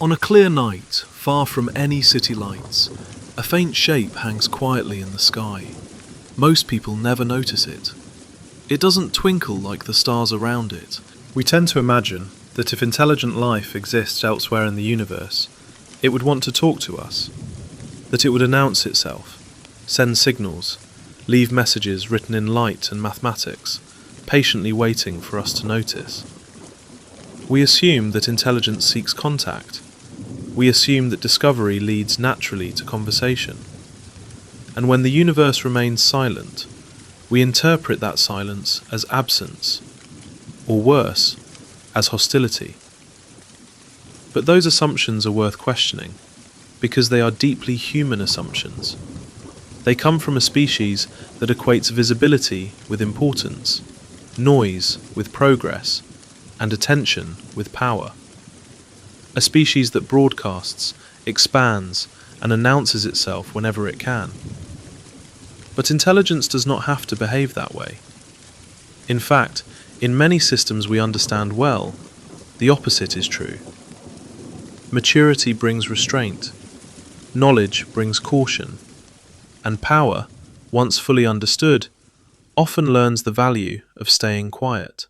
On a clear night, far from any city lights, a faint shape hangs quietly in the sky. Most people never notice it. It doesn't twinkle like the stars around it. We tend to imagine that if intelligent life exists elsewhere in the universe, it would want to talk to us, that it would announce itself, send signals, leave messages written in light and mathematics, patiently waiting for us to notice. We assume that intelligence seeks contact. We assume that discovery leads naturally to conversation. And when the universe remains silent, we interpret that silence as absence, or worse, as hostility. But those assumptions are worth questioning, because they are deeply human assumptions. They come from a species that equates visibility with importance, noise with progress, and attention with power. A species that broadcasts, expands, and announces itself whenever it can. But intelligence does not have to behave that way. In fact, in many systems we understand well, the opposite is true. Maturity brings restraint, knowledge brings caution, and power, once fully understood, often learns the value of staying quiet.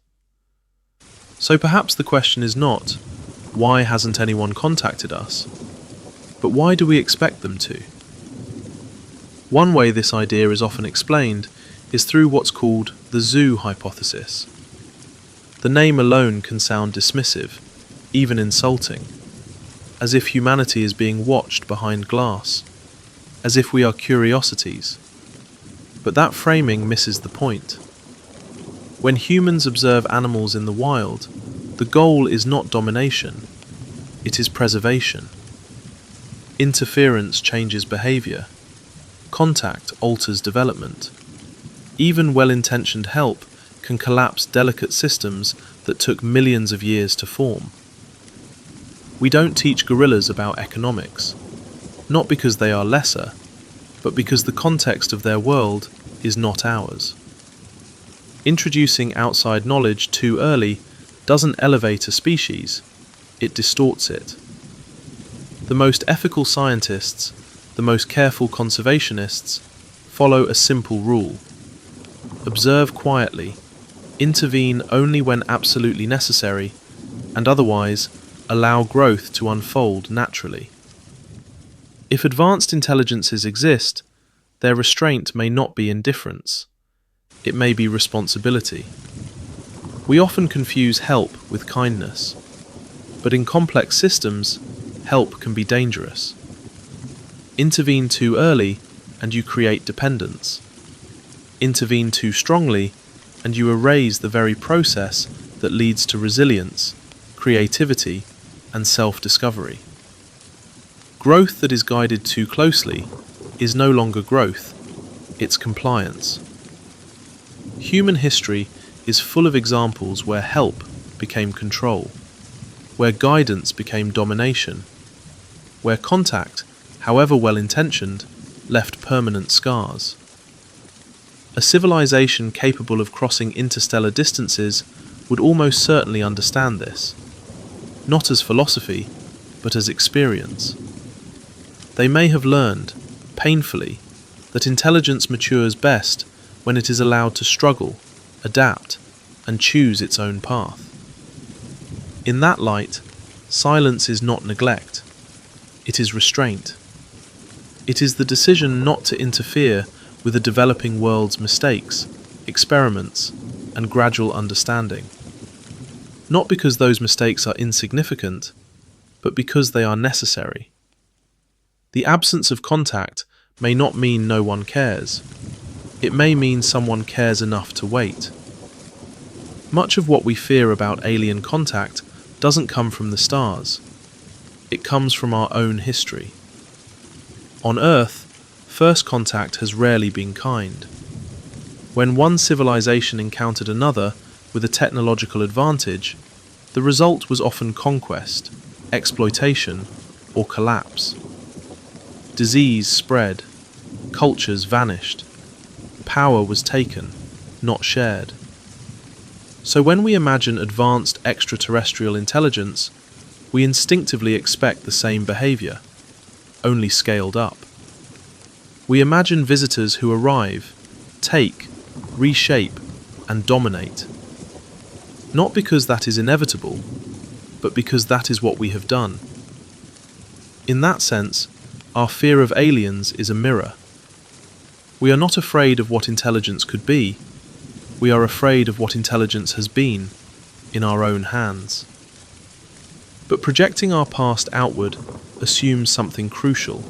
So perhaps the question is not, why hasn't anyone contacted us? But why do we expect them to? One way this idea is often explained is through what's called the zoo hypothesis. The name alone can sound dismissive, even insulting, as if humanity is being watched behind glass, as if we are curiosities. But that framing misses the point. When humans observe animals in the wild, the goal is not domination, it is preservation. Interference changes behavior. Contact alters development. Even well-intentioned help can collapse delicate systems that took millions of years to form. We don't teach gorillas about economics, not because they are lesser, but because the context of their world is not ours. Introducing outside knowledge too early doesn't elevate a species, it distorts it. The most ethical scientists, the most careful conservationists, follow a simple rule. Observe quietly, intervene only when absolutely necessary, and otherwise allow growth to unfold naturally. If advanced intelligences exist, their restraint may not be indifference. It may be responsibility. We often confuse help with kindness, but in complex systems, help can be dangerous. Intervene too early, and you create dependence. Intervene too strongly, and you erase the very process that leads to resilience, creativity, and self-discovery. Growth that is guided too closely is no longer growth, it's compliance. Human history is full of examples where help became control, where guidance became domination, where contact, however well-intentioned, left permanent scars. A civilization capable of crossing interstellar distances would almost certainly understand this, not as philosophy, but as experience. They may have learned, painfully, that intelligence matures best when it is allowed to struggle, adapt, and choose its own path. In that light, silence is not neglect, it is restraint. It is the decision not to interfere with the developing world's mistakes, experiments, and gradual understanding. Not because those mistakes are insignificant, but because they are necessary. The absence of contact may not mean no one cares. It may mean someone cares enough to wait. Much of what we fear about alien contact doesn't come from the stars. It comes from our own history. On Earth, first contact has rarely been kind. When one civilization encountered another with a technological advantage, the result was often conquest, exploitation, or collapse. Disease spread, cultures vanished, power was taken, not shared. So when we imagine advanced extraterrestrial intelligence, we instinctively expect the same behavior, only scaled up. We imagine visitors who arrive, take, reshape, and dominate. Not because that is inevitable, but because that is what we have done. In that sense, our fear of aliens is a mirror. We are not afraid of what intelligence could be. We are afraid of what intelligence has been, in our own hands. But projecting our past outward assumes something crucial: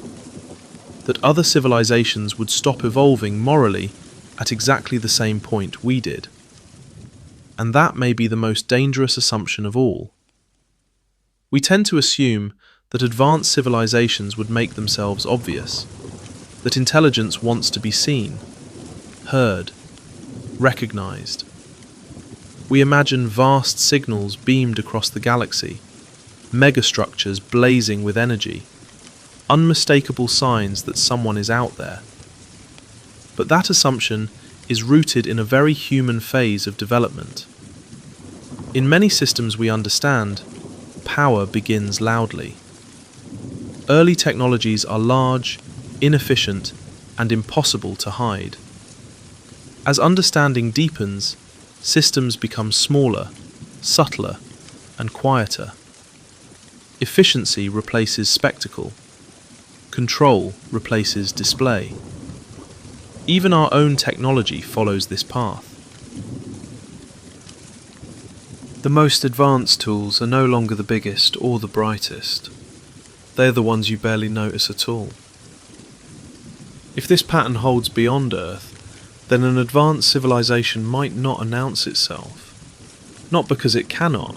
that other civilizations would stop evolving morally at exactly the same point we did. And that may be the most dangerous assumption of all. We tend to assume that advanced civilizations would make themselves obvious, that intelligence wants to be seen, heard, recognized. We imagine vast signals beamed across the galaxy, megastructures blazing with energy, unmistakable signs that someone is out there. But that assumption is rooted in a very human phase of development. In many systems we understand, power begins loudly. Early technologies are large, inefficient, and impossible to hide. As understanding deepens, systems become smaller, subtler, and quieter. Efficiency replaces spectacle. Control replaces display. Even our own technology follows this path. The most advanced tools are no longer the biggest or the brightest. They're the ones you barely notice at all. If this pattern holds beyond Earth, then an advanced civilization might not announce itself. Not because it cannot,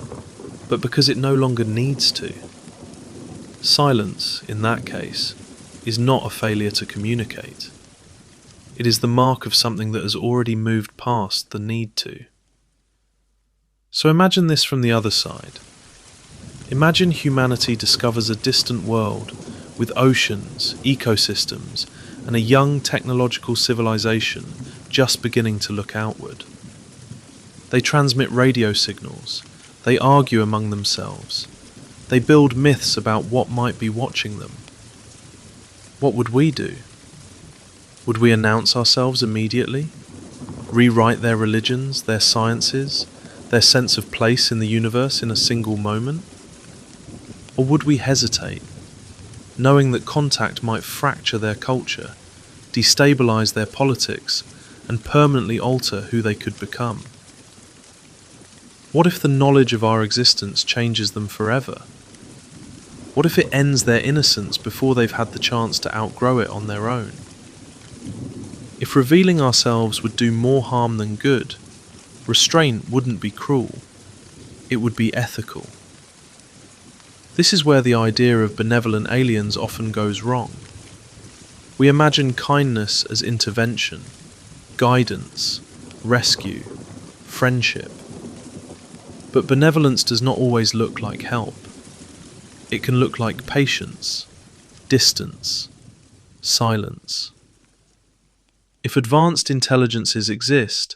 but because it no longer needs to. Silence, in that case, is not a failure to communicate. It is the mark of something that has already moved past the need to. So imagine this from the other side. Imagine humanity discovers a distant world with oceans, ecosystems, and a young technological civilization just beginning to look outward. They transmit radio signals, they argue among themselves, they build myths about what might be watching them. What would we do? Would we announce ourselves immediately? Rewrite their religions, their sciences, their sense of place in the universe in a single moment? Or would we hesitate, knowing that contact might fracture their culture, destabilize their politics, and permanently alter who they could become? What if the knowledge of our existence changes them forever? What if it ends their innocence before they've had the chance to outgrow it on their own? If revealing ourselves would do more harm than good, restraint wouldn't be cruel, it would be ethical. This is where the idea of benevolent aliens often goes wrong. We imagine kindness as intervention, guidance, rescue, friendship. But benevolence does not always look like help. It can look like patience, distance, silence. If advanced intelligences exist,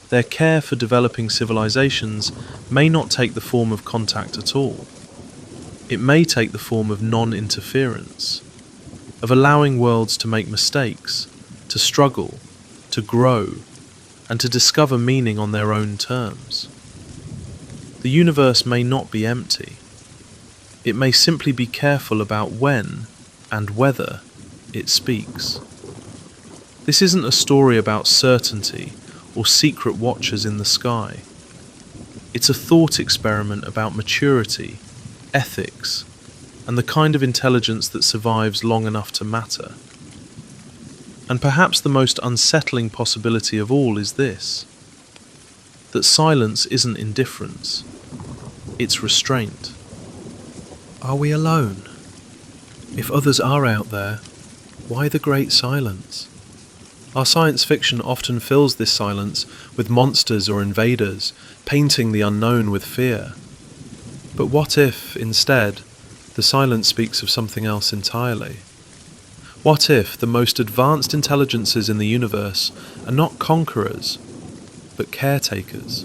their care for developing civilizations may not take the form of contact at all. It may take the form of non-interference, of allowing worlds to make mistakes, to struggle, to grow, and to discover meaning on their own terms. The universe may not be empty. It may simply be careful about when and whether it speaks. This isn't a story about certainty or secret watchers in the sky. It's a thought experiment about maturity, ethics, and the kind of intelligence that survives long enough to matter. And perhaps the most unsettling possibility of all is this: that silence isn't indifference, it's restraint. Are we alone? If others are out there, why the great silence? Our science fiction often fills this silence with monsters or invaders, painting the unknown with fear. But what if, instead, the silence speaks of something else entirely? What if the most advanced intelligences in the universe are not conquerors, but caretakers?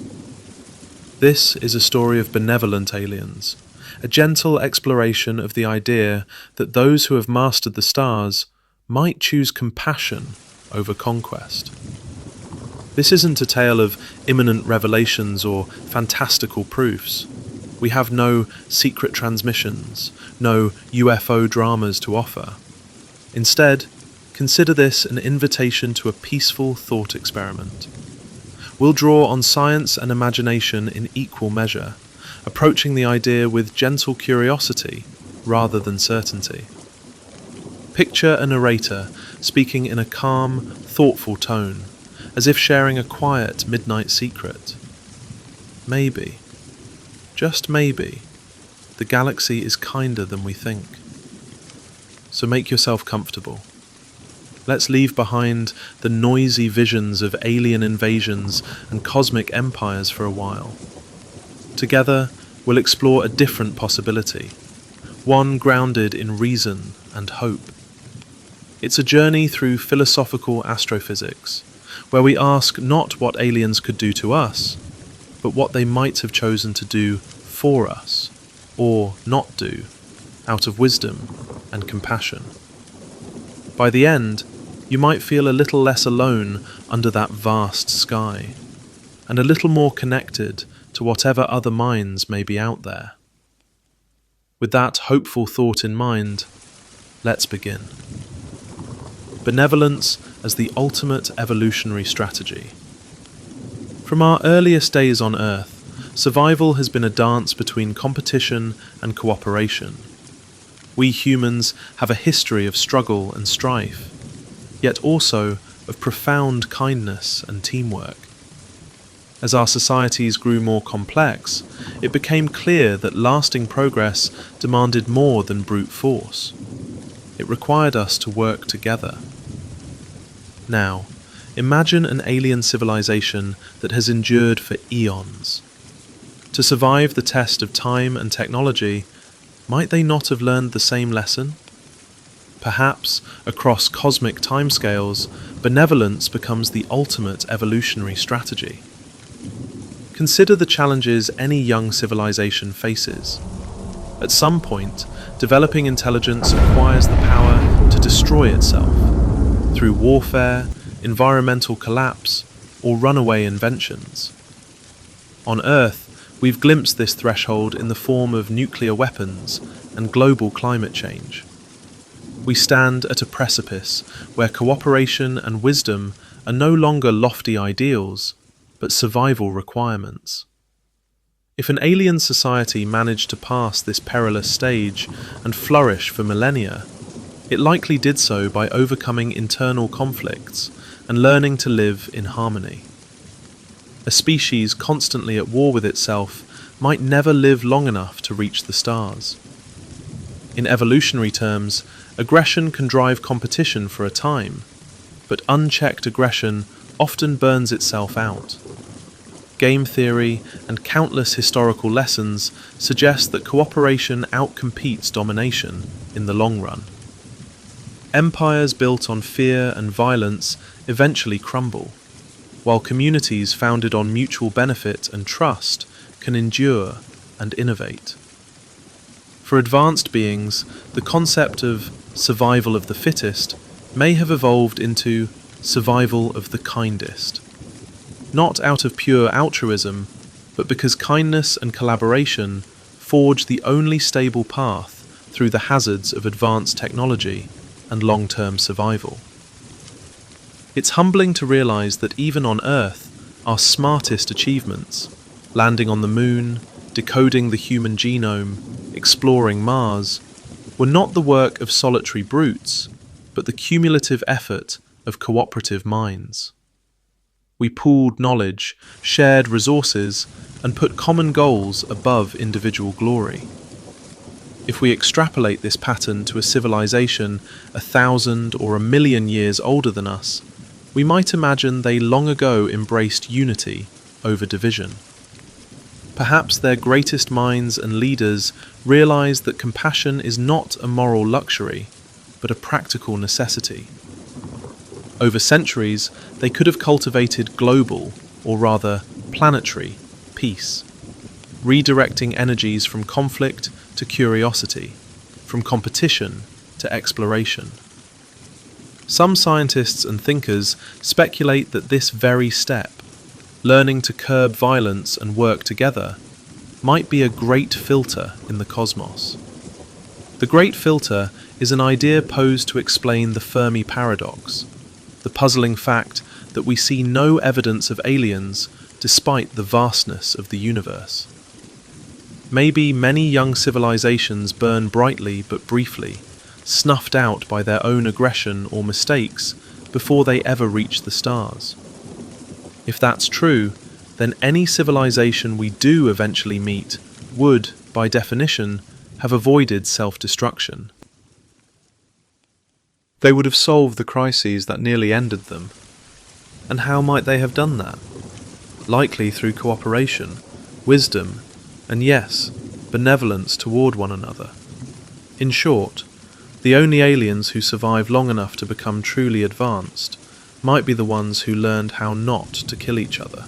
This is a story of benevolent aliens, a gentle exploration of the idea that those who have mastered the stars might choose compassion over conquest. This isn't a tale of imminent revelations or fantastical proofs. We have no secret transmissions, no UFO dramas to offer. Instead, consider this an invitation to a peaceful thought experiment. We'll draw on science and imagination in equal measure, approaching the idea with gentle curiosity rather than certainty. Picture a narrator speaking in a calm, thoughtful tone, as if sharing a quiet midnight secret. Maybe, just maybe, the galaxy is kinder than we think. So make yourself comfortable. Let's leave behind the noisy visions of alien invasions and cosmic empires for a while. Together, we'll explore a different possibility, one grounded in reason and hope. It's a journey through philosophical astrophysics, where we ask not what aliens could do to us, but what they might have chosen to do for us, or not do, out of wisdom and compassion. By the end, you might feel a little less alone under that vast sky, and a little more connected to whatever other minds may be out there. With that hopeful thought in mind, let's begin. Benevolence as the ultimate evolutionary strategy. From our earliest days on Earth, survival has been a dance between competition and cooperation. We humans have a history of struggle and strife, yet also of profound kindness and teamwork. As our societies grew more complex, it became clear that lasting progress demanded more than brute force. It required us to work together. Now, imagine an alien civilization that has endured for eons. To survive the test of time and technology, might they not have learned the same lesson? Perhaps, across cosmic timescales, benevolence becomes the ultimate evolutionary strategy. Consider the challenges any young civilization faces. At some point, developing intelligence acquires the power to destroy itself through warfare, environmental collapse, or runaway inventions. On Earth, we've glimpsed this threshold in the form of nuclear weapons and global climate change. We stand at a precipice where cooperation and wisdom are no longer lofty ideals, but survival requirements. If an alien society managed to pass this perilous stage and flourish for millennia, it likely did so by overcoming internal conflicts and learning to live in harmony. A species constantly at war with itself might never live long enough to reach the stars. In evolutionary terms, aggression can drive competition for a time, but unchecked aggression often burns itself out. Game theory and countless historical lessons suggest that cooperation outcompetes domination in the long run. Empires built on fear and violence eventually crumble, while communities founded on mutual benefit and trust can endure and innovate. For advanced beings, the concept of survival of the fittest may have evolved into survival of the kindest. Not out of pure altruism, but because kindness and collaboration forge the only stable path through the hazards of advanced technology and long-term survival. It's humbling to realize that even on Earth, our smartest achievements, landing on the moon, decoding the human genome, exploring Mars, were not the work of solitary brutes, but the cumulative effort of cooperative minds. We pooled knowledge, shared resources, and put common goals above individual glory. If we extrapolate this pattern to a civilization 1,000 or 1,000,000 years older than us, we might imagine they long ago embraced unity over division. Perhaps their greatest minds and leaders realized that compassion is not a moral luxury, but a practical necessity. Over centuries, they could have cultivated global, or rather planetary, peace. redirecting energies from conflict to curiosity, from competition to exploration. Some scientists and thinkers speculate that this very step, learning to curb violence and work together, might be a great filter in the cosmos. The great filter is an idea posed to explain the Fermi Paradox, the puzzling fact that we see no evidence of aliens despite the vastness of the universe. Maybe many young civilizations burn brightly but briefly, snuffed out by their own aggression or mistakes before they ever reach the stars. If that's true, then any civilization we do eventually meet would, by definition, have avoided self-destruction. They would have solved the crises that nearly ended them. And how might they have done that? Likely through cooperation, wisdom, and yes, benevolence toward one another. In short, the only aliens who survive long enough to become truly advanced might be the ones who learned how not to kill each other.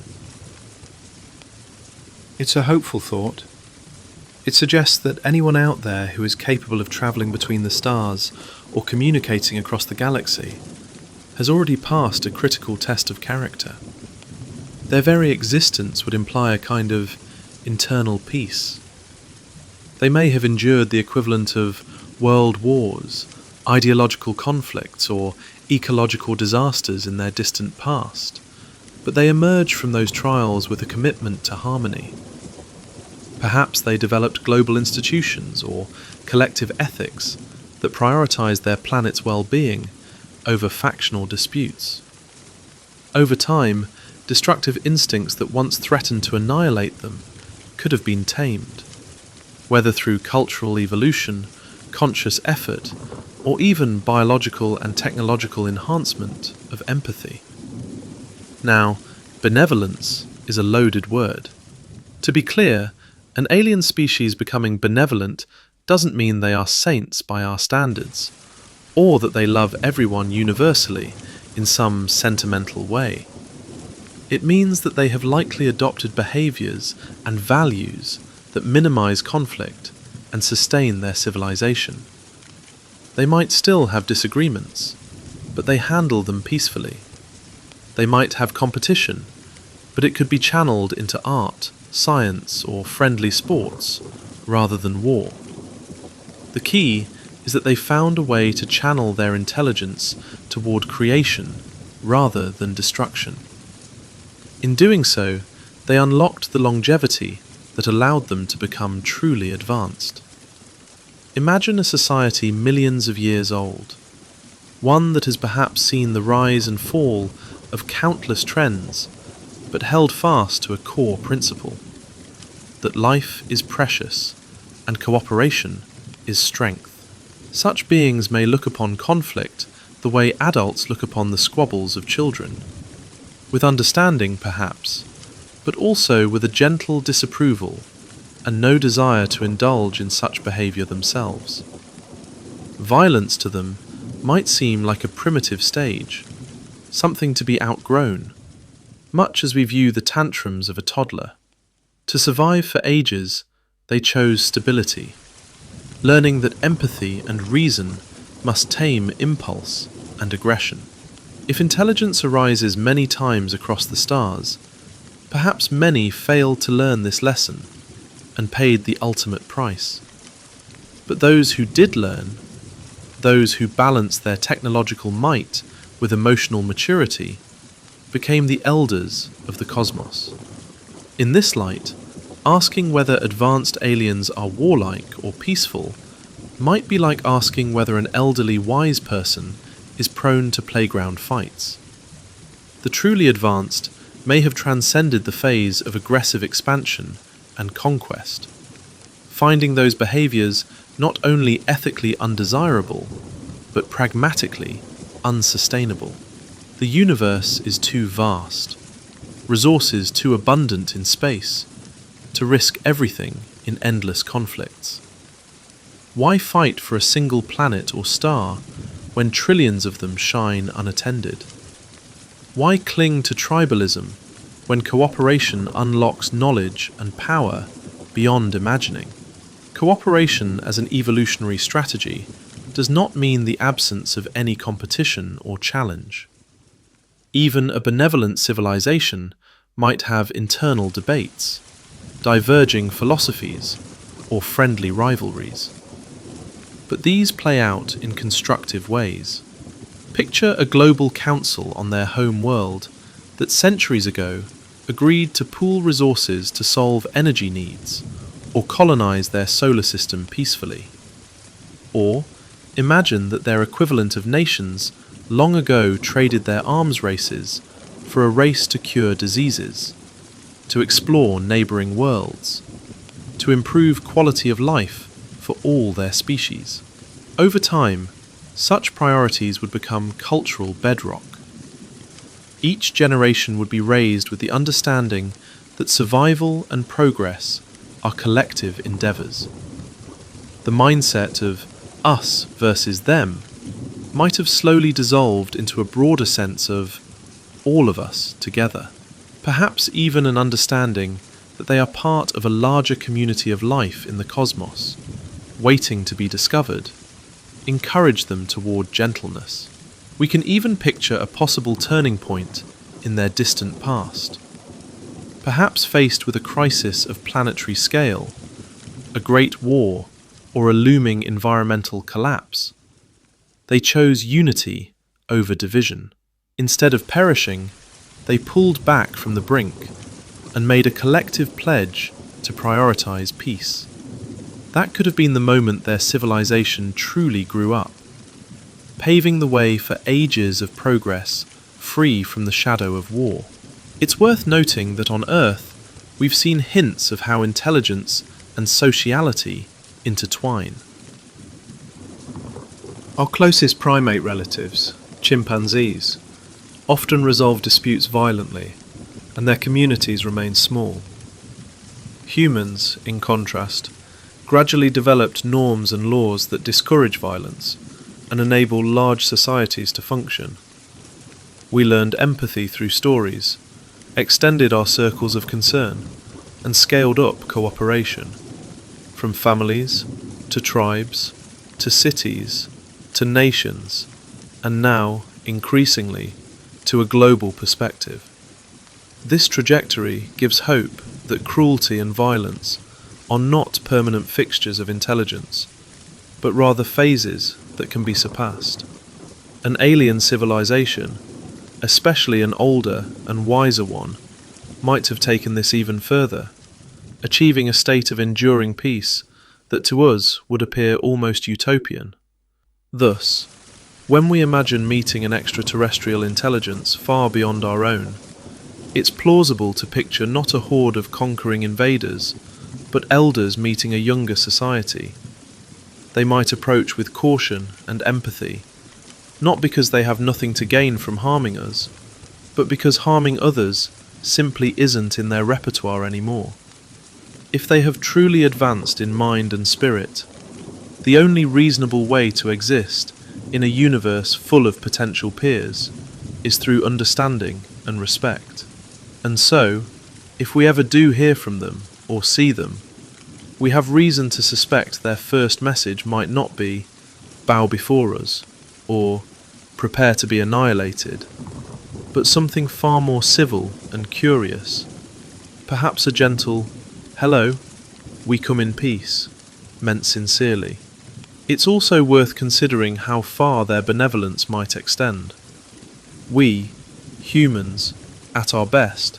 It's a hopeful thought. It suggests that anyone out there who is capable of travelling between the stars or communicating across the galaxy has already passed a critical test of character. Their very existence would imply a kind of internal peace. They may have endured the equivalent of world wars, ideological conflicts, or ecological disasters in their distant past, but they emerged from those trials with a commitment to harmony. Perhaps they developed global institutions or collective ethics that prioritized their planet's well-being over factional disputes. Over time, destructive instincts that once threatened to annihilate them could have been tamed, whether through cultural evolution, conscious effort, or even biological and technological enhancement of empathy. Now, benevolence is a loaded word. To be clear, an alien species becoming benevolent doesn't mean they are saints by our standards, or that they love everyone universally in some sentimental way. It means that they have likely adopted behaviors and values that minimize conflict and sustain their civilization. They might still have disagreements, but they handle them peacefully. They might have competition, but it could be channeled into art, science, or friendly sports, rather than war. The key is that they found a way to channel their intelligence toward creation rather than destruction. In doing so, they unlocked the longevity that allowed them to become truly advanced. Imagine a society millions of years old, one that has perhaps seen the rise and fall of countless trends, but held fast to a core principle: that life is precious and cooperation is strength. Such beings may look upon conflict the way adults look upon the squabbles of children, with understanding perhaps, but also with a gentle disapproval and no desire to indulge in such behavior themselves. Violence to them might seem like a primitive stage, something to be outgrown, much as we view the tantrums of a toddler. To survive for ages, they chose stability, learning that empathy and reason must tame impulse and aggression. If intelligence arises many times across the stars, perhaps many failed to learn this lesson and paid the ultimate price. But those who did learn, those who balanced their technological might with emotional maturity, became the elders of the cosmos. In this light, asking whether advanced aliens are warlike or peaceful might be like asking whether an elderly wise person is prone to playground fights. The truly advanced may have transcended the phase of aggressive expansion and conquest, finding those behaviors not only ethically undesirable, but pragmatically unsustainable. The universe is too vast, resources too abundant in space, to risk everything in endless conflicts. Why fight for a single planet or star when trillions of them shine unattended? Why cling to tribalism when cooperation unlocks knowledge and power beyond imagining. Cooperation as an evolutionary strategy does not mean the absence of any competition or challenge. Even a benevolent civilization might have internal debates, diverging philosophies, or friendly rivalries. But these play out in constructive ways. Picture a global council on their home world that centuries ago agreed to pool resources to solve energy needs or colonize their solar system peacefully. Or imagine that their equivalent of nations long ago traded their arms races for a race to cure diseases, to explore neighboring worlds, to improve quality of life for all their species. Over time, such priorities would become cultural bedrock. Each generation would be raised with the understanding that survival and progress are collective endeavors. The mindset of us versus them might have slowly dissolved into a broader sense of all of us together. Perhaps even an understanding that they are part of a larger community of life in the cosmos, waiting to be discovered, encourage them toward gentleness. We can even picture a possible turning point in their distant past. Perhaps faced with a crisis of planetary scale, a great war, or a looming environmental collapse, they chose unity over division. Instead of perishing, they pulled back from the brink and made a collective pledge to prioritize peace. That could have been the moment their civilization truly grew up, paving the way for ages of progress free from the shadow of war. It's worth noting that on Earth, we've seen hints of how intelligence and sociality intertwine. Our closest primate relatives, chimpanzees, often resolve disputes violently, and their communities remain small. Humans, in contrast, gradually developed norms and laws that discourage violence and enable large societies to function. We learned empathy through stories, extended our circles of concern, and scaled up cooperation. From families, to tribes, to cities, to nations, and now, increasingly, to a global perspective. This trajectory gives hope that cruelty and violence are not permanent fixtures of intelligence, but rather phases that can be surpassed. An alien civilization, especially an older and wiser one, might have taken this even further, achieving a state of enduring peace that to us would appear almost utopian. Thus, when we imagine meeting an extraterrestrial intelligence far beyond our own, it's plausible to picture not a horde of conquering invaders, but elders meeting a younger society. They might approach with caution and empathy, not because they have nothing to gain from harming us, but because harming others simply isn't in their repertoire anymore. If they have truly advanced in mind and spirit, the only reasonable way to exist in a universe full of potential peers is through understanding and respect. And so, if we ever do hear from them or see them, we have reason to suspect their first message might not be "bow before us" or "prepare to be annihilated," but something far more civil and curious. Perhaps a gentle "hello, we come in peace," meant sincerely. It's also worth considering how far their benevolence might extend. We, humans, at our best,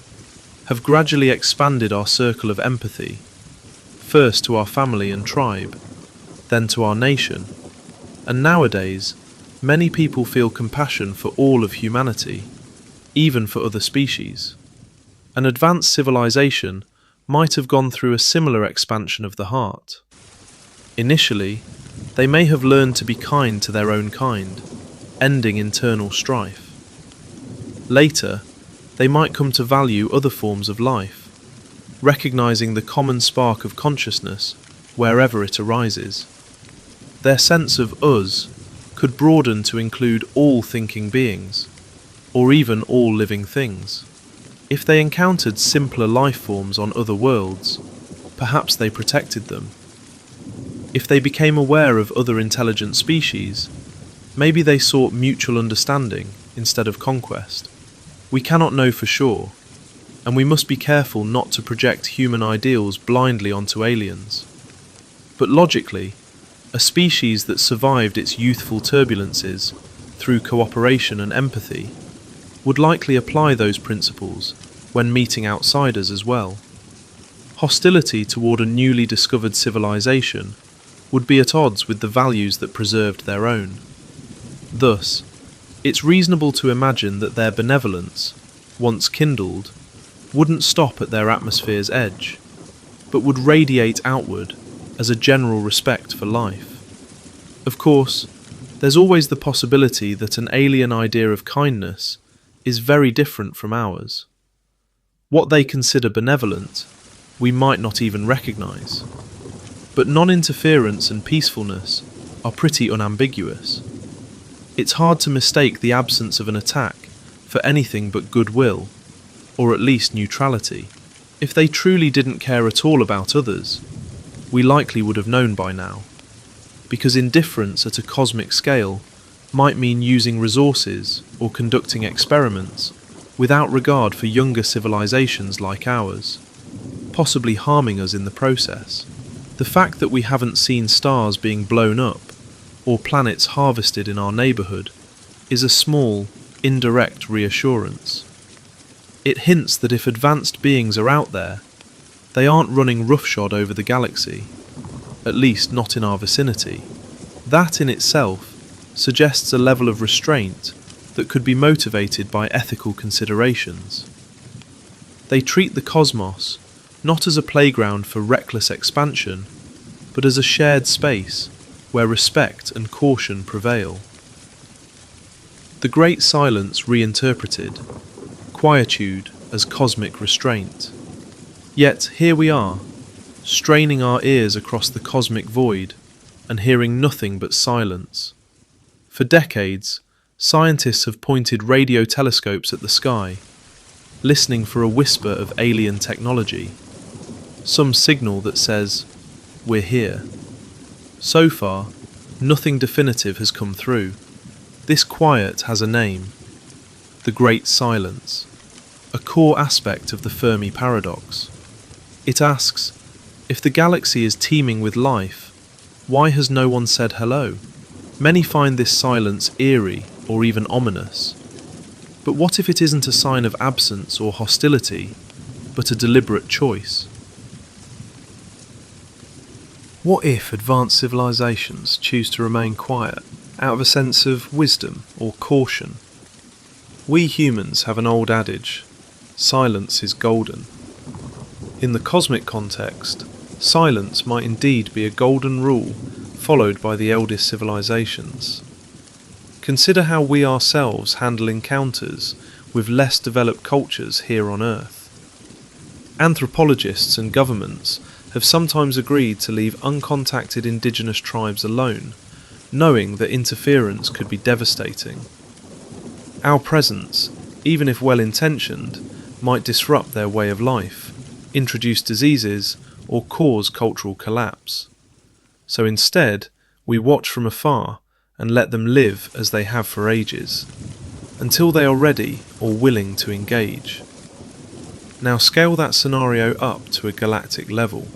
have gradually expanded our circle of empathy, first to our family and tribe, then to our nation, and nowadays, many people feel compassion for all of humanity, even for other species. An advanced civilization might have gone through a similar expansion of the heart. Initially, they may have learned to be kind to their own kind, ending internal strife. Later, they might come to value other forms of life, recognizing the common spark of consciousness wherever it arises. Their sense of us could broaden to include all thinking beings, or even all living things. If they encountered simpler life forms on other worlds, perhaps they protected them. If they became aware of other intelligent species, maybe they sought mutual understanding instead of conquest. We cannot know for sure, and we must be careful not to project human ideals blindly onto aliens. But logically, a species that survived its youthful turbulences through cooperation and empathy would likely apply those principles when meeting outsiders as well. Hostility toward a newly discovered civilization would be at odds with the values that preserved their own. Thus, it's reasonable to imagine that their benevolence, once kindled, wouldn't stop at their atmosphere's edge, but would radiate outward as a general respect for life. Of course, there's always the possibility that an alien idea of kindness is very different from ours. What they consider benevolent, we might not even recognize. But non-interference and peacefulness are pretty unambiguous. It's hard to mistake the absence of an attack for anything but goodwill, or at least neutrality. If they truly didn't care at all about others, we likely would have known by now, because indifference at a cosmic scale might mean using resources or conducting experiments without regard for younger civilizations like ours, possibly harming us in the process. The fact that we haven't seen stars being blown up or planets harvested in our neighborhood is a small, indirect reassurance. It hints that if advanced beings are out there, they aren't running roughshod over the galaxy, at least not in our vicinity. That in itself suggests a level of restraint that could be motivated by ethical considerations. They treat the cosmos not as a playground for reckless expansion, but as a shared space where respect and caution prevail. The Great Silence reinterpreted quietude as cosmic restraint. Yet here we are, straining our ears across the cosmic void and hearing nothing but silence. For decades, scientists have pointed radio telescopes at the sky, listening for a whisper of alien technology, some signal that says, "We're here." So far, nothing definitive has come through. This quiet has a name: the Great Silence, a core aspect of the Fermi Paradox. It asks, if the galaxy is teeming with life, why has no one said hello? Many find this silence eerie or even ominous. But what if it isn't a sign of absence or hostility, but a deliberate choice? What if advanced civilizations choose to remain quiet, out of a sense of wisdom or caution? We humans have an old adage, silence is golden. In the cosmic context, silence might indeed be a golden rule followed by the eldest civilizations. Consider how we ourselves handle encounters with less developed cultures here on Earth. Anthropologists and governments have sometimes agreed to leave uncontacted indigenous tribes alone, knowing that interference could be devastating. Our presence, even if well-intentioned, might disrupt their way of life, introduce diseases, or cause cultural collapse. So instead, we watch from afar and let them live as they have for ages, until they are ready or willing to engage. Now scale that scenario up to a galactic level.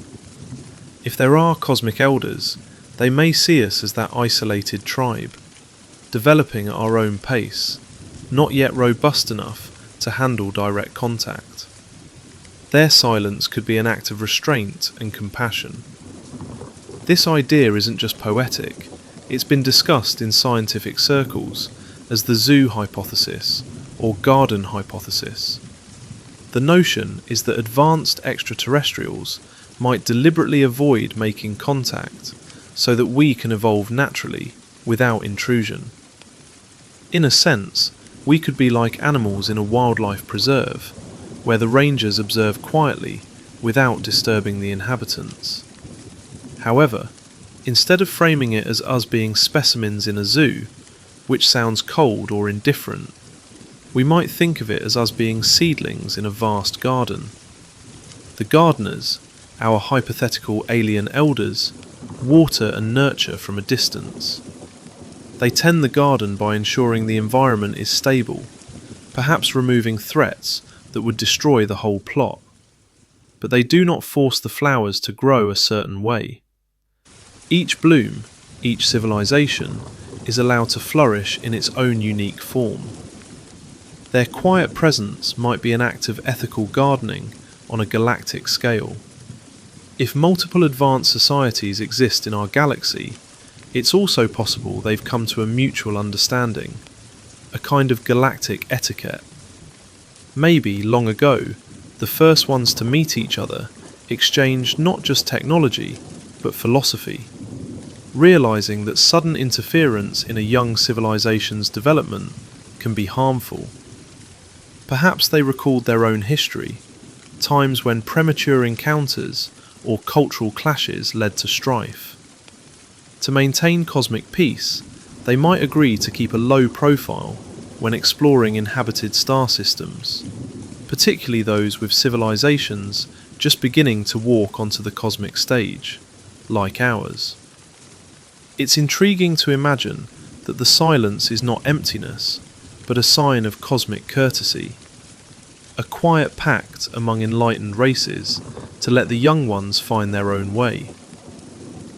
If there are cosmic elders, they may see us as that isolated tribe, developing at our own pace, not yet robust enough to handle direct contact. Their silence could be an act of restraint and compassion. This idea isn't just poetic, it's been discussed in scientific circles as the zoo hypothesis or garden hypothesis. The notion is that advanced extraterrestrials might deliberately avoid making contact so that we can evolve naturally without intrusion. In a sense, we could be like animals in a wildlife preserve, where the rangers observe quietly without disturbing the inhabitants. However, instead of framing it as us being specimens in a zoo, which sounds cold or indifferent, we might think of it as us being seedlings in a vast garden. The gardeners, our hypothetical alien elders, water and nurture from a distance. They tend the garden by ensuring the environment is stable, perhaps removing threats that would destroy the whole plot. But they do not force the flowers to grow a certain way. Each bloom, each civilization, is allowed to flourish in its own unique form. Their quiet presence might be an act of ethical gardening on a galactic scale. If multiple advanced societies exist in our galaxy, it's also possible they've come to a mutual understanding, a kind of galactic etiquette. Maybe, long ago, the first ones to meet each other exchanged not just technology, but philosophy, realizing that sudden interference in a young civilization's development can be harmful. Perhaps they recalled their own history, times when premature encounters or cultural clashes led to strife. To maintain cosmic peace, they might agree to keep a low profile when exploring inhabited star systems, particularly those with civilizations just beginning to walk onto the cosmic stage, like ours. It's intriguing to imagine that the silence is not emptiness, but a sign of cosmic courtesy, a quiet pact among enlightened races to let the young ones find their own way.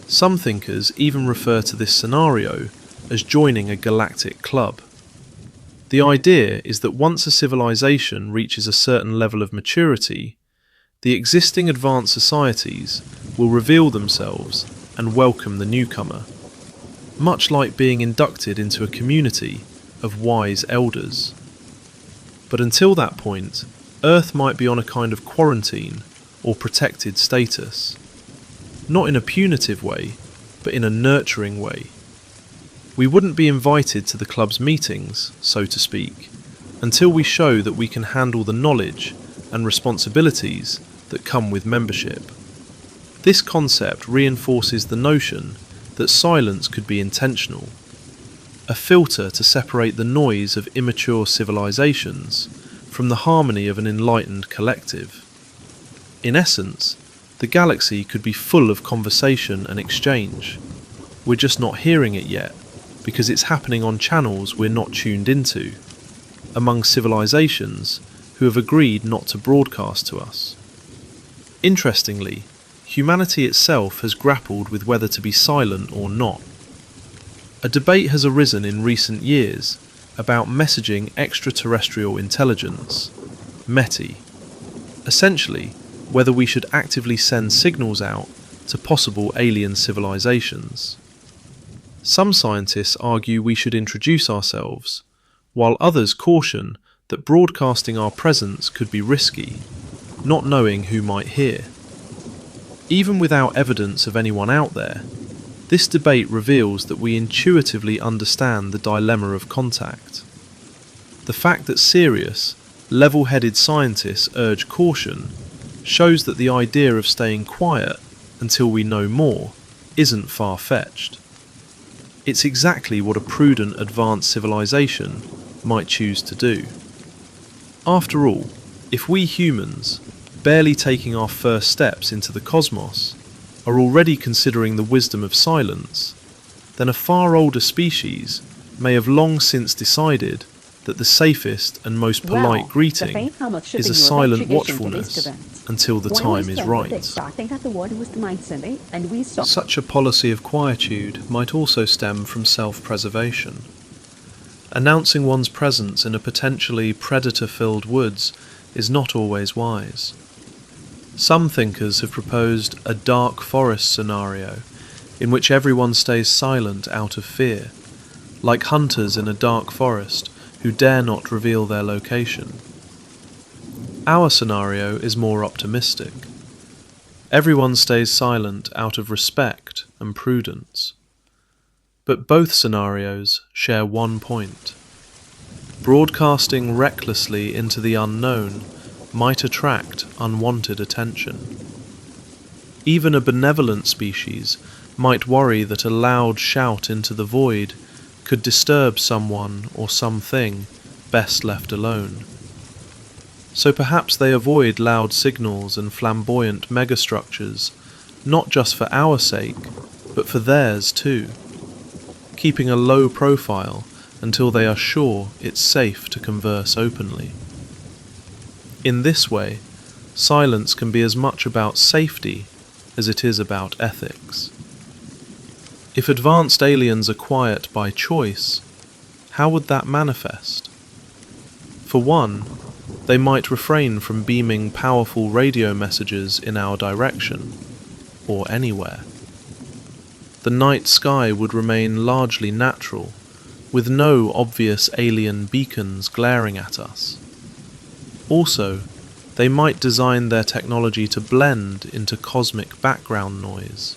Some thinkers even refer to this scenario as joining a galactic club. The idea is that once a civilization reaches a certain level of maturity, the existing advanced societies will reveal themselves and welcome the newcomer, much like being inducted into a community of wise elders. But until that point, Earth might be on a kind of quarantine or protected status, not in a punitive way, but in a nurturing way. We wouldn't be invited to the club's meetings, so to speak, until we show that we can handle the knowledge and responsibilities that come with membership. This concept reinforces the notion that silence could be intentional, a filter to separate the noise of immature civilizations from the harmony of an enlightened collective. In essence, the galaxy could be full of conversation and exchange. We're just not hearing it yet, because it's happening on channels we're not tuned into, among civilizations who have agreed not to broadcast to us. Interestingly, humanity itself has grappled with whether to be silent or not. A debate has arisen in recent years about messaging extraterrestrial intelligence, METI, essentially whether we should actively send signals out to possible alien civilizations. Some scientists argue we should introduce ourselves, while others caution that broadcasting our presence could be risky, not knowing who might hear. Even without evidence of anyone out there, this debate reveals that we intuitively understand the dilemma of contact. The fact that serious, level-headed scientists urge caution shows that the idea of staying quiet until we know more isn't far-fetched. It's exactly what a prudent advanced civilization might choose to do. After all, if we humans, barely taking our first steps into the cosmos, are already considering the wisdom of silence, then a far older species may have long since decided that the safest and most polite greeting is a silent watchfulness until the time is right. Such a policy of quietude might also stem from self-preservation. Announcing one's presence in a potentially predator-filled woods is not always wise. Some thinkers have proposed a dark forest scenario in which everyone stays silent out of fear, like hunters in a dark forest who dare not reveal their location. Our scenario is more optimistic. Everyone stays silent out of respect and prudence. But both scenarios share one point. Broadcasting recklessly into the unknown might attract unwanted attention. Even a benevolent species might worry that a loud shout into the void could disturb someone or something best left alone. So perhaps they avoid loud signals and flamboyant megastructures, not just for our sake, but for theirs too, keeping a low profile until they are sure it's safe to converse openly. In this way, silence can be as much about safety as it is about ethics. If advanced aliens are quiet by choice, how would that manifest? For one, they might refrain from beaming powerful radio messages in our direction, or anywhere. The night sky would remain largely natural, with no obvious alien beacons glaring at us. Also, they might design their technology to blend into cosmic background noise.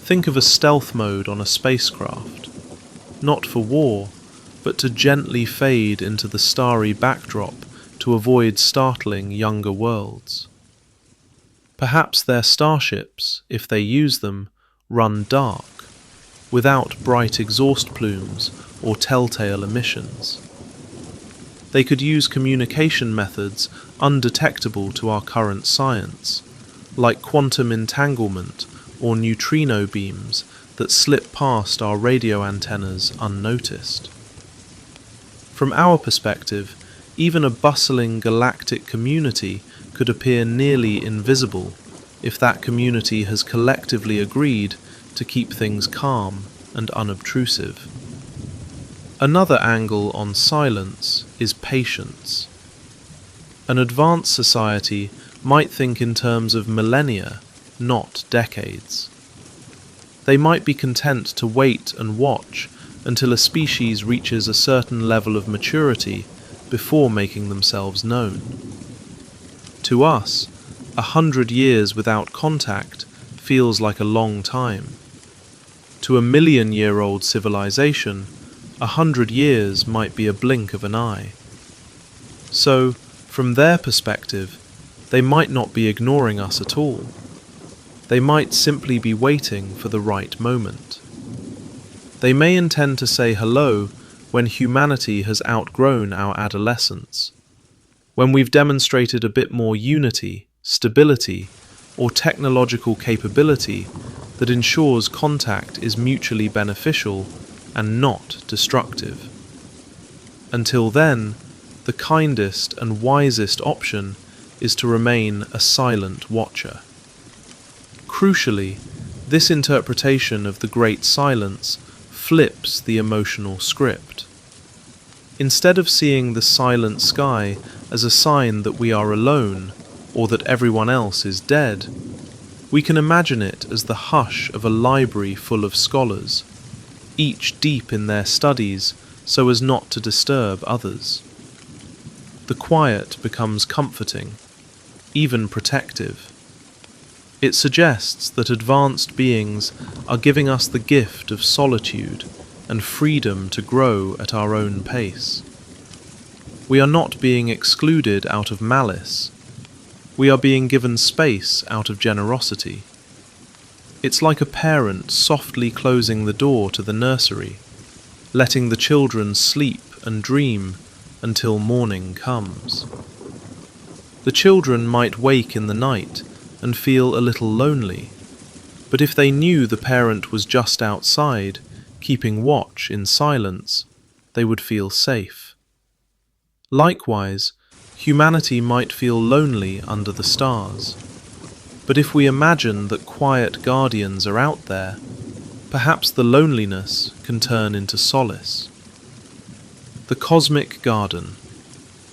Think of a stealth mode on a spacecraft, not for war, but to gently fade into the starry backdrop to avoid startling younger worlds. Perhaps their starships, if they use them, run dark, without bright exhaust plumes or telltale emissions. They could use communication methods undetectable to our current science, like quantum entanglement or neutrino beams that slip past our radio antennas unnoticed. From our perspective, even a bustling galactic community could appear nearly invisible if that community has collectively agreed to keep things calm and unobtrusive. Another angle on silence is patience. An advanced society might think in terms of millennia, not decades. They might be content to wait and watch until a species reaches a certain level of maturity before making themselves known. To us, 100 years without contact feels like a long time. To a million-year-old civilization, 100 years might be a blink of an eye. So, from their perspective, they might not be ignoring us at all. They might simply be waiting for the right moment. They may intend to say hello when humanity has outgrown our adolescence, when we've demonstrated a bit more unity, stability, or technological capability that ensures contact is mutually beneficial and not destructive. Until then, the kindest and wisest option is to remain a silent watcher. Crucially, this interpretation of the Great Silence flips the emotional script. Instead of seeing the silent sky as a sign that we are alone or that everyone else is dead, we can imagine it as the hush of a library full of scholars, each deep in their studies so as not to disturb others. The quiet becomes comforting, even protective. It suggests that advanced beings are giving us the gift of solitude and freedom to grow at our own pace. We are not being excluded out of malice. We are being given space out of generosity. It's like a parent softly closing the door to the nursery, letting the children sleep and dream until morning comes. The children might wake in the night and feel a little lonely, but if they knew the parent was just outside, keeping watch in silence, they would feel safe. Likewise, humanity might feel lonely under the stars, but if we imagine that quiet guardians are out there, perhaps the loneliness can turn into solace. The Cosmic Garden.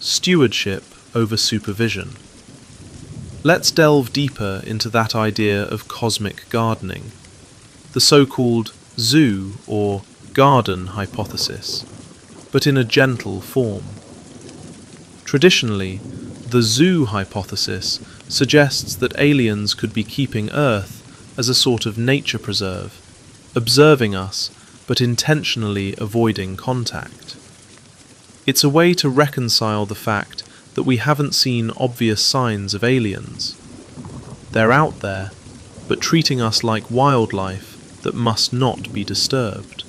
Stewardship over supervision. Let's delve deeper into that idea of cosmic gardening, the so-called zoo or garden hypothesis, but in a gentle form. Traditionally, the zoo hypothesis suggests that aliens could be keeping Earth as a sort of nature preserve, observing us but intentionally avoiding contact. It's a way to reconcile the fact that we haven't seen obvious signs of aliens. They're out there, but treating us like wildlife that must not be disturbed.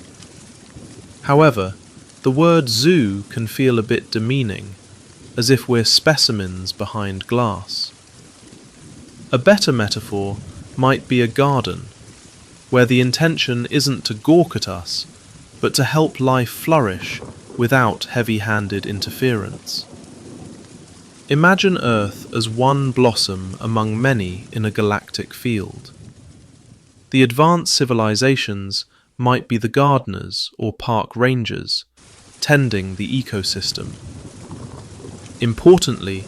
However, the word zoo can feel a bit demeaning. as if we're specimens behind glass. A better metaphor might be a garden, where the intention isn't to gawk at us, but to help life flourish without heavy-handed interference. Imagine Earth as one blossom among many in a galactic field. The advanced civilizations might be the gardeners or park rangers, tending the ecosystem. Importantly,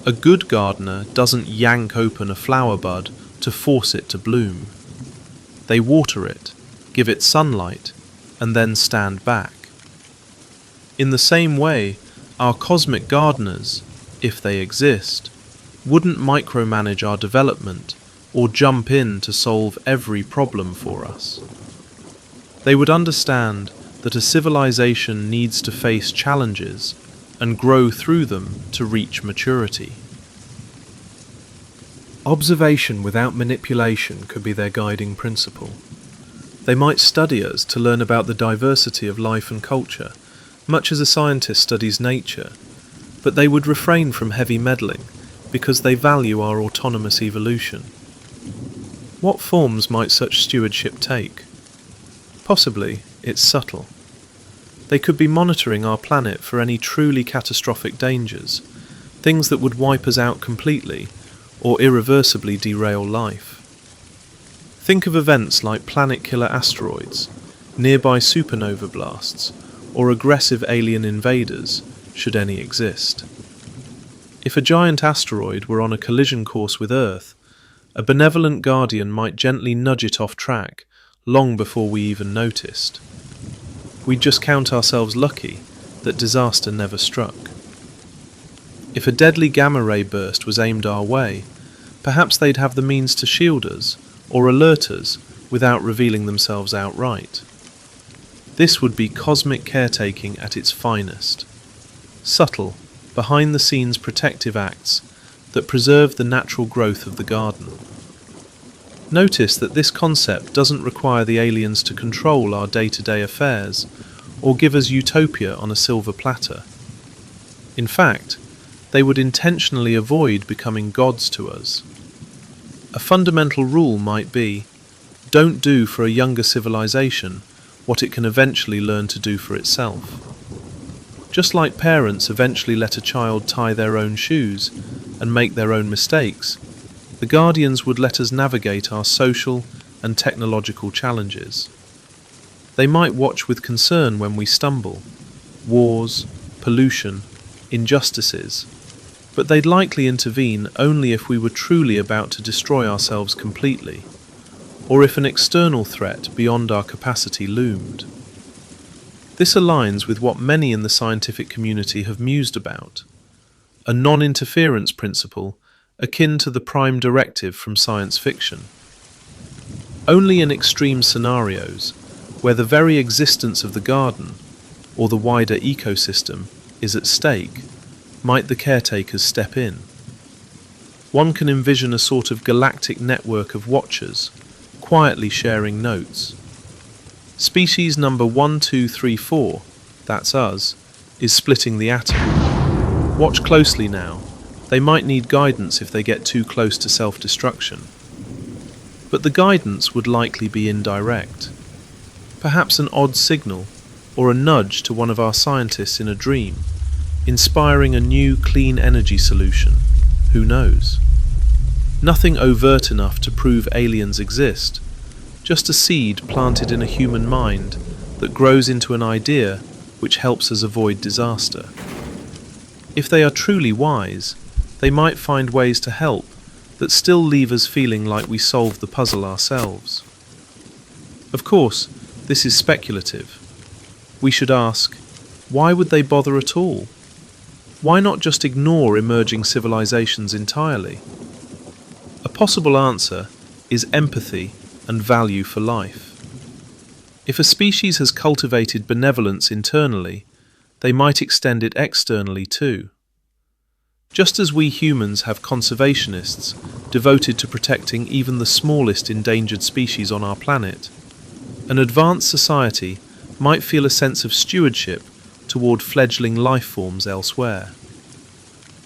a good gardener doesn't yank open a flower bud to force it to bloom. They water it, give it sunlight, and then stand back. In the same way, our cosmic gardeners, if they exist, wouldn't micromanage our development or jump in to solve every problem for us. They would understand that a civilization needs to face challenges and grow through them to reach maturity. Observation without manipulation could be their guiding principle. They might study us to learn about the diversity of life and culture, much as a scientist studies nature, but they would refrain from heavy meddling because they value our autonomous evolution. What forms might such stewardship take? Possibly it's subtle. They could be monitoring our planet for any truly catastrophic dangers, things that would wipe us out completely or irreversibly derail life. Think of events like planet-killer asteroids, nearby supernova blasts, or aggressive alien invaders, should any exist. If a giant asteroid were on a collision course with Earth, a benevolent guardian might gently nudge it off track long before we even noticed. We'd just count ourselves lucky that disaster never struck. If a deadly gamma-ray burst was aimed our way, perhaps they'd have the means to shield us or alert us without revealing themselves outright. This would be cosmic caretaking at its finest. Subtle, behind-the-scenes protective acts that preserve the natural growth of the garden. Notice that this concept doesn't require the aliens to control our day-to-day affairs or give us utopia on a silver platter. In fact, they would intentionally avoid becoming gods to us. A fundamental rule might be, don't do for a younger civilization what it can eventually learn to do for itself. Just like parents eventually let a child tie their own shoes and make their own mistakes, the guardians would let us navigate our social and technological challenges. They might watch with concern when we stumble, wars, pollution, injustices, but they'd likely intervene only if we were truly about to destroy ourselves completely, or if an external threat beyond our capacity loomed. This aligns with what many in the scientific community have mused about, a non-interference principle akin to the prime directive from science fiction. Only in extreme scenarios, where the very existence of the garden, or the wider ecosystem, is at stake, might the caretakers step in. One can envision a sort of galactic network of watchers, quietly sharing notes. Species number 1234, that's us, is splitting the atom. Watch closely now. They might need guidance if they get too close to self-destruction. But the guidance would likely be indirect. Perhaps an odd signal, or a nudge to one of our scientists in a dream, inspiring a new clean energy solution. Who knows? Nothing overt enough to prove aliens exist, just a seed planted in a human mind that grows into an idea which helps us avoid disaster. If they are truly wise, they might find ways to help that still leave us feeling like we solved the puzzle ourselves. Of course, this is speculative. We should ask, why would they bother at all? Why not just ignore emerging civilizations entirely? A possible answer is empathy and value for life. If a species has cultivated benevolence internally, they might extend it externally too. Just as we humans have conservationists devoted to protecting even the smallest endangered species on our planet, an advanced society might feel a sense of stewardship toward fledgling life forms elsewhere.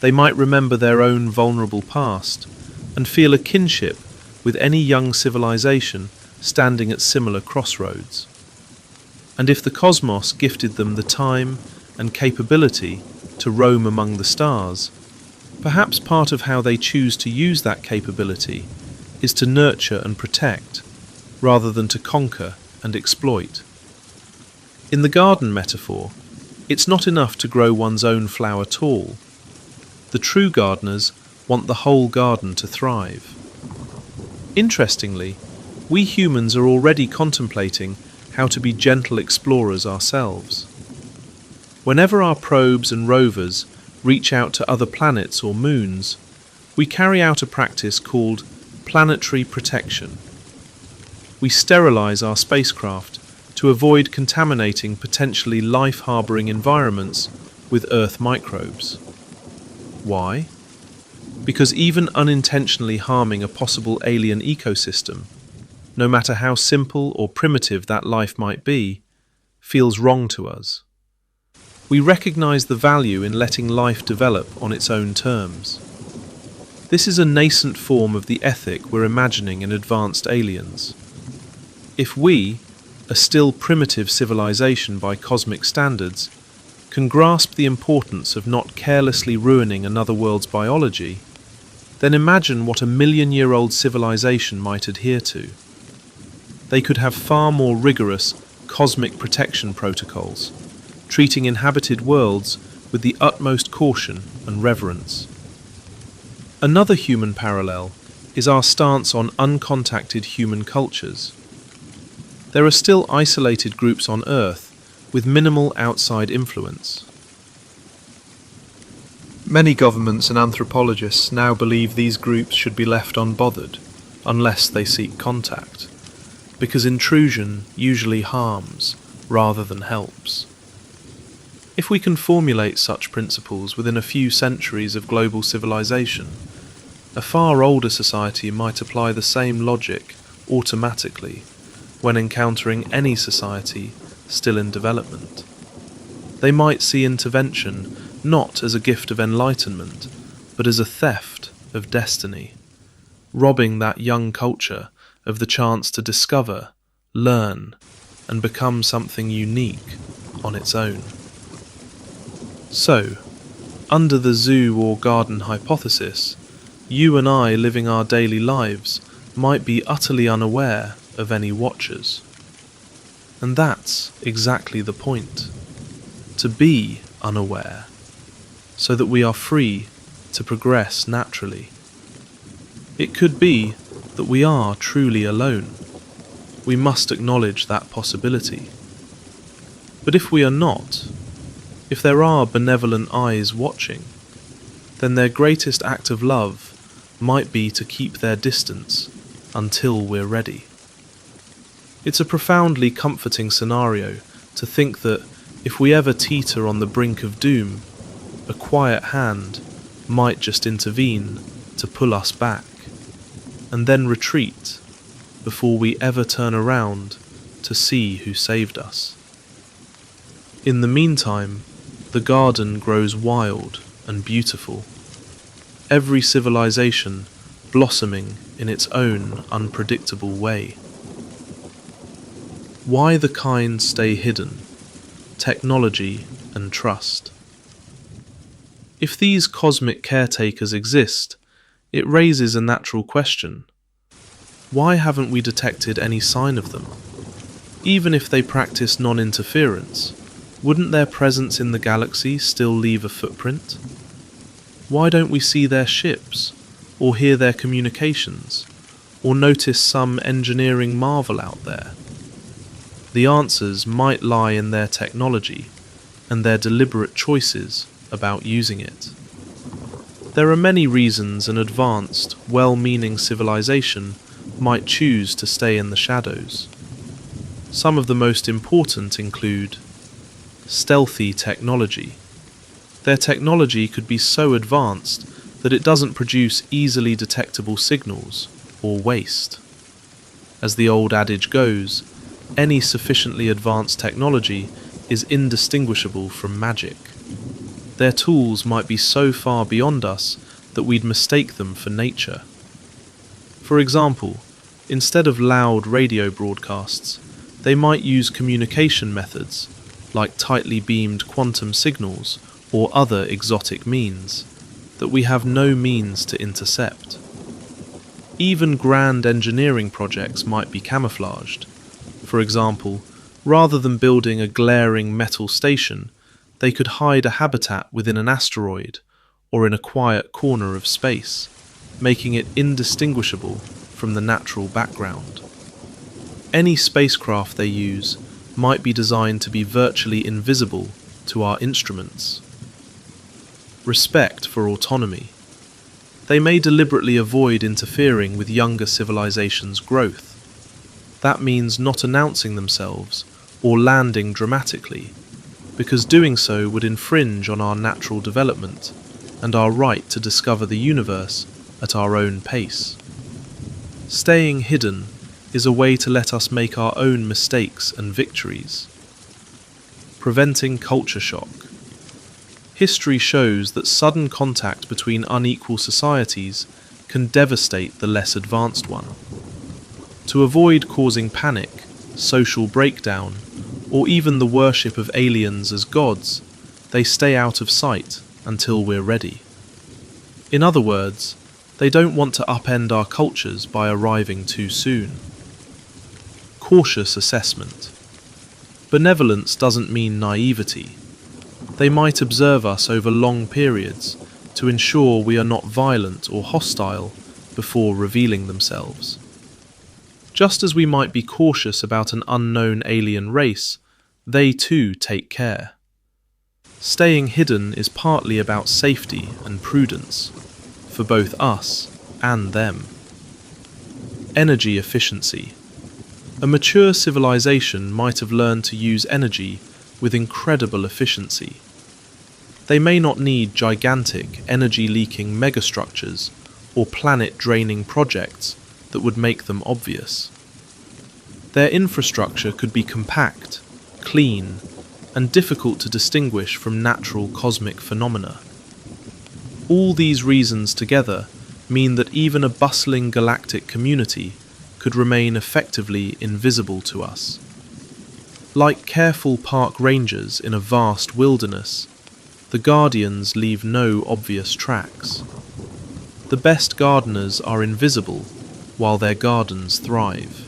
They might remember their own vulnerable past and feel a kinship with any young civilization standing at similar crossroads. And if the cosmos gifted them the time and capability to roam among the stars, perhaps part of how they choose to use that capability is to nurture and protect, rather than to conquer and exploit. In the garden metaphor, it's not enough to grow one's own flower tall. The true gardeners want the whole garden to thrive. Interestingly, we humans are already contemplating how to be gentle explorers ourselves. Whenever our probes and rovers reach out to other planets or moons, we carry out a practice called planetary protection. We sterilize our spacecraft to avoid contaminating potentially life-harboring environments with Earth microbes. Why? Because even unintentionally harming a possible alien ecosystem, no matter how simple or primitive that life might be, feels wrong to us. We recognize the value in letting life develop on its own terms. This is a nascent form of the ethic we're imagining in advanced aliens. If we, a still primitive civilization by cosmic standards, can grasp the importance of not carelessly ruining another world's biology, then imagine what a million-year-old civilization might adhere to. They could have far more rigorous cosmic protection protocols, treating inhabited worlds with the utmost caution and reverence. Another human parallel is our stance on uncontacted human cultures. There are still isolated groups on Earth with minimal outside influence. Many governments and anthropologists now believe these groups should be left unbothered unless they seek contact, because intrusion usually harms rather than helps. If we can formulate such principles within a few centuries of global civilization, a far older society might apply the same logic automatically when encountering any society still in development. They might see intervention not as a gift of enlightenment, but as a theft of destiny, robbing that young culture of the chance to discover, learn, and become something unique on its own. So, under the zoo or garden hypothesis, you and I living our daily lives might be utterly unaware of any watchers. And that's exactly the point, to be unaware, so that we are free to progress naturally. It could be that we are truly alone. We must acknowledge that possibility. But if we are not, if there are benevolent eyes watching, then their greatest act of love might be to keep their distance until we're ready. It's a profoundly comforting scenario to think that if we ever teeter on the brink of doom, a quiet hand might just intervene to pull us back, and then retreat before we ever turn around to see who saved us. In the meantime, the garden grows wild and beautiful, every civilization blossoming in its own unpredictable way. Why the kind stay hidden? Technology and trust. If these cosmic caretakers exist, it raises a natural question. Why haven't we detected any sign of them? Even if they practice non-interference, wouldn't their presence in the galaxy still leave a footprint? Why don't we see their ships, or hear their communications, or notice some engineering marvel out there? The answers might lie in their technology and their deliberate choices about using it. There are many reasons an advanced, well-meaning civilization might choose to stay in the shadows. Some of the most important include stealthy technology. Their technology could be so advanced that it doesn't produce easily detectable signals or waste. As the old adage goes, any sufficiently advanced technology is indistinguishable from magic. their tools might be so far beyond us that we'd mistake them for nature. For example, instead of loud radio broadcasts, they might use communication methods like tightly beamed quantum signals or other exotic means that we have no means to intercept. Even grand engineering projects might be camouflaged. For example, rather than building a glaring metal station, they could hide a habitat within an asteroid or in a quiet corner of space, making it indistinguishable from the natural background. Any spacecraft they use might be designed to be virtually invisible to our instruments. Respect for autonomy. They may deliberately avoid interfering with younger civilizations' growth. That means not announcing themselves or landing dramatically, because doing so would infringe on our natural development and our right to discover the universe at our own pace. Staying hidden is a way to let us make our own mistakes and victories. Preventing culture shock. History shows that sudden contact between unequal societies can devastate the less advanced one. To avoid causing panic, social breakdown, or even the worship of aliens as gods, they stay out of sight until we're ready. In other words, they don't want to upend our cultures by arriving too soon. Cautious assessment. Benevolence doesn't mean naivety. They might observe us over long periods to ensure we are not violent or hostile before revealing themselves. Just as we might be cautious about an unknown alien race, they too take care. Staying hidden is partly about safety and prudence, for both us and them. Energy efficiency. A mature civilization might have learned to use energy with incredible efficiency. They may not need gigantic, energy-leaking megastructures or planet-draining projects that would make them obvious. Their infrastructure could be compact, clean, and difficult to distinguish from natural cosmic phenomena. All these reasons together mean that even a bustling galactic community could remain effectively invisible to us. Like careful park rangers in a vast wilderness, the guardians leave no obvious tracks. The best gardeners are invisible while their gardens thrive.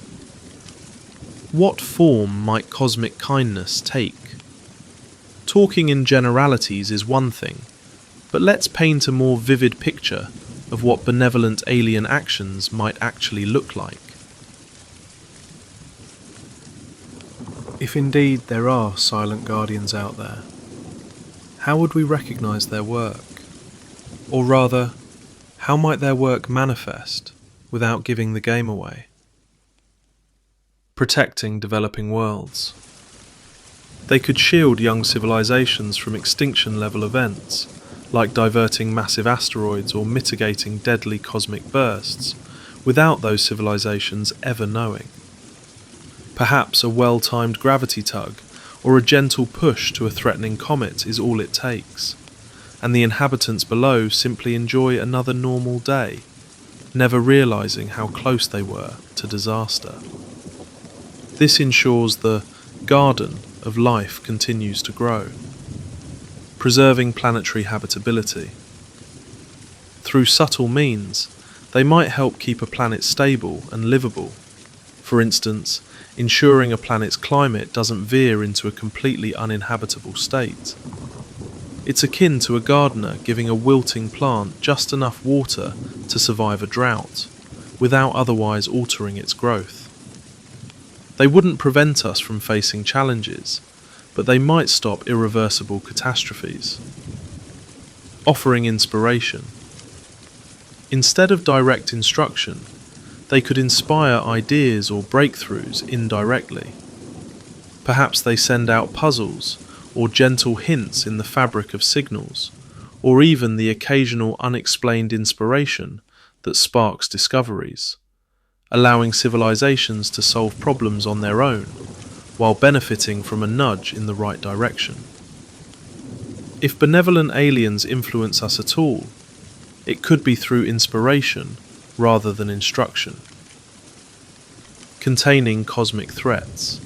What form might cosmic kindness take? Talking in generalities is one thing, but let's paint a more vivid picture of what benevolent alien actions might actually look like. If indeed there are silent guardians out there, how would we recognise their work? Or rather, how might their work manifest without giving the game away? Protecting developing worlds. They could shield young civilizations from extinction-level events, like diverting massive asteroids or mitigating deadly cosmic bursts, without those civilizations ever knowing. Perhaps a well-timed gravity tug or a gentle push to a threatening comet is all it takes, and the inhabitants below simply enjoy another normal day, never realizing how close they were to disaster. This ensures the garden of life continues to grow, preserving planetary habitability. Through subtle means, they might help keep a planet stable and livable. For instance, ensuring a planet's climate doesn't veer into a completely uninhabitable state. It's akin to a gardener giving a wilting plant just enough water to survive a drought, without otherwise altering its growth. They wouldn't prevent us from facing challenges, but they might stop irreversible catastrophes. Offering inspiration. Instead of direct instruction, they could inspire ideas or breakthroughs indirectly. Perhaps they send out puzzles or gentle hints in the fabric of signals, or even the occasional unexplained inspiration that sparks discoveries, allowing civilizations to solve problems on their own, while benefiting from a nudge in the right direction. If benevolent aliens influence us at all, it could be through inspiration rather than instruction. Containing cosmic threats.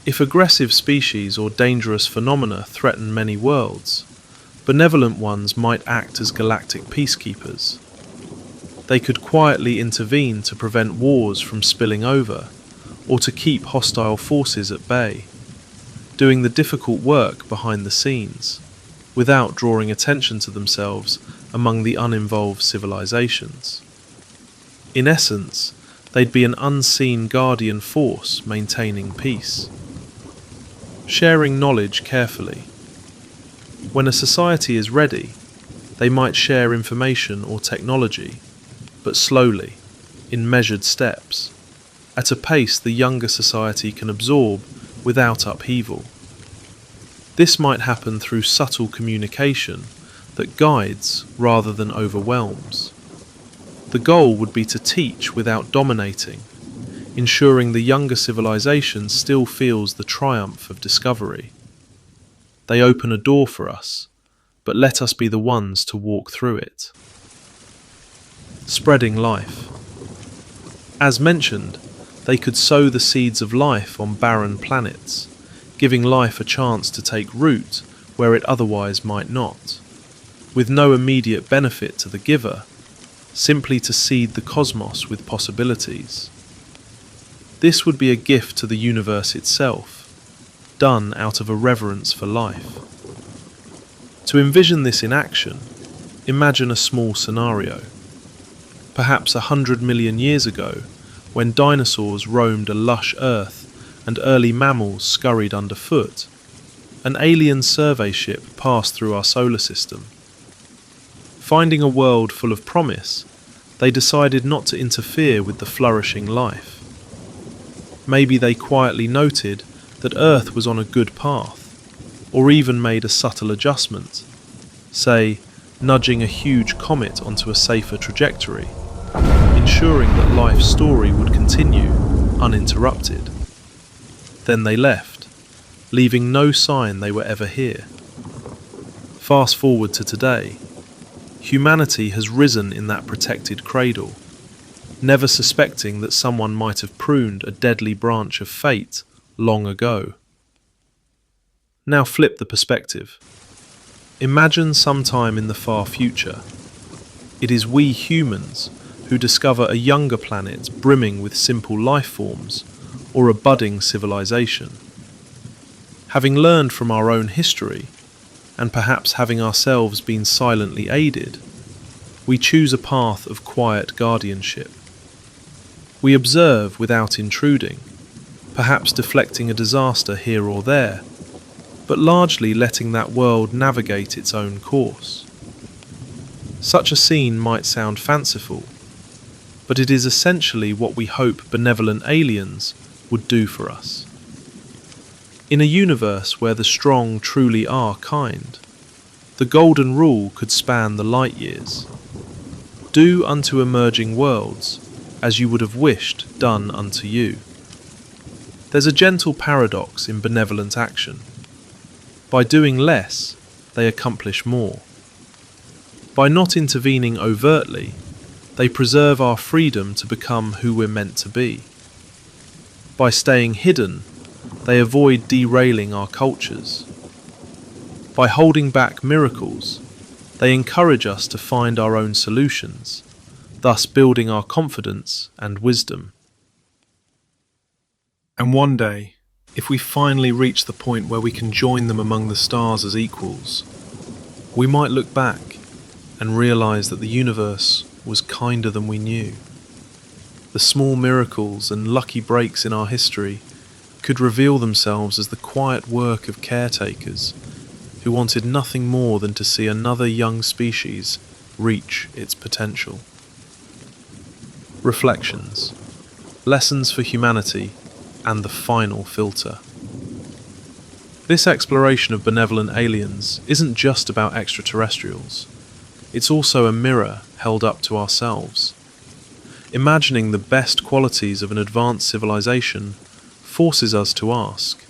If aggressive species or dangerous phenomena threaten many worlds, benevolent ones might act as galactic peacekeepers. They could quietly intervene to prevent wars from spilling over, or to keep hostile forces at bay, doing the difficult work behind the scenes, without drawing attention to themselves among the uninvolved civilizations. In essence, they'd be an unseen guardian force maintaining peace. Sharing knowledge carefully. When a society is ready, they might share information or technology, but slowly, in measured steps, at a pace the younger society can absorb without upheaval. This might happen through subtle communication that guides rather than overwhelms. The goal would be to teach without dominating, ensuring the younger civilization still feels the triumph of discovery. They open a door for us, but let us be the ones to walk through it. Spreading life. As mentioned, they could sow the seeds of life on barren planets, giving life a chance to take root where it otherwise might not, with no immediate benefit to the giver, simply to seed the cosmos with possibilities. This would be a gift to the universe itself, done out of a reverence for life. To envision this in action, imagine a small scenario. Perhaps 100 million years ago, when dinosaurs roamed a lush earth and early mammals scurried underfoot, an alien survey ship passed through our solar system. Finding a world full of promise, they decided not to interfere with the flourishing life. Maybe they quietly noted that Earth was on a good path, or even made a subtle adjustment, say, nudging a huge comet onto a safer trajectory, ensuring that life's story would continue uninterrupted. Then they left, leaving no sign they were ever here. Fast forward to today. Humanity has risen in that protected cradle, never suspecting that someone might have pruned a deadly branch of fate long ago. Now flip the perspective. Imagine sometime in the far future. It is we humans who discover a younger planet brimming with simple life forms, or a budding civilization. Having learned from our own history, and perhaps having ourselves been silently aided, we choose a path of quiet guardianship. We observe without intruding, perhaps deflecting a disaster here or there, but largely letting that world navigate its own course. Such a scene might sound fanciful, but it is essentially what we hope benevolent aliens would do for us. In a universe where the strong truly are kind, the golden rule could span the light years. Do unto emerging worlds as you would have wished done unto you. There's a gentle paradox in benevolent action. By doing less, they accomplish more. By not intervening overtly, they preserve our freedom to become who we're meant to be. By staying hidden, they avoid derailing our cultures. By holding back miracles, they encourage us to find our own solutions, thus building our confidence and wisdom. And one day, if we finally reach the point where we can join them among the stars as equals, we might look back and realize that the universe was kinder than we knew. The small miracles and lucky breaks in our history could reveal themselves as the quiet work of caretakers who wanted nothing more than to see another young species reach its potential. Reflections, lessons for humanity, and the final filter. This exploration of benevolent aliens isn't just about extraterrestrials. It's also a mirror held up to ourselves. Imagining the best qualities of an advanced civilization forces us to ask,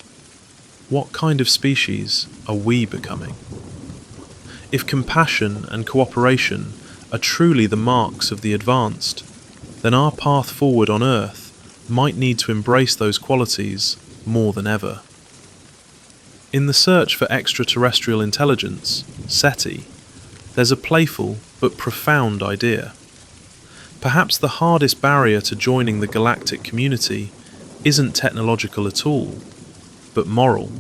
what kind of species are we becoming? If compassion and cooperation are truly the marks of the advanced, then our path forward on Earth might need to embrace those qualities more than ever. In the search for extraterrestrial intelligence, SETI, there's a playful but profound idea. Perhaps the hardest barrier to joining the galactic community isn't technological at all, but moral.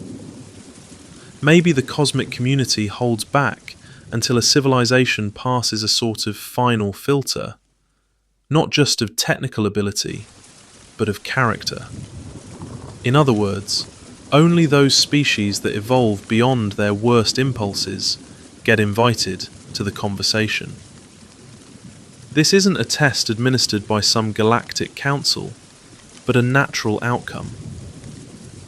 Maybe the cosmic community holds back until a civilization passes a sort of final filter, not just of technical ability, but of character. In other words, only those species that evolve beyond their worst impulses get invited to the conversation. This isn't a test administered by some galactic council, but a natural outcome.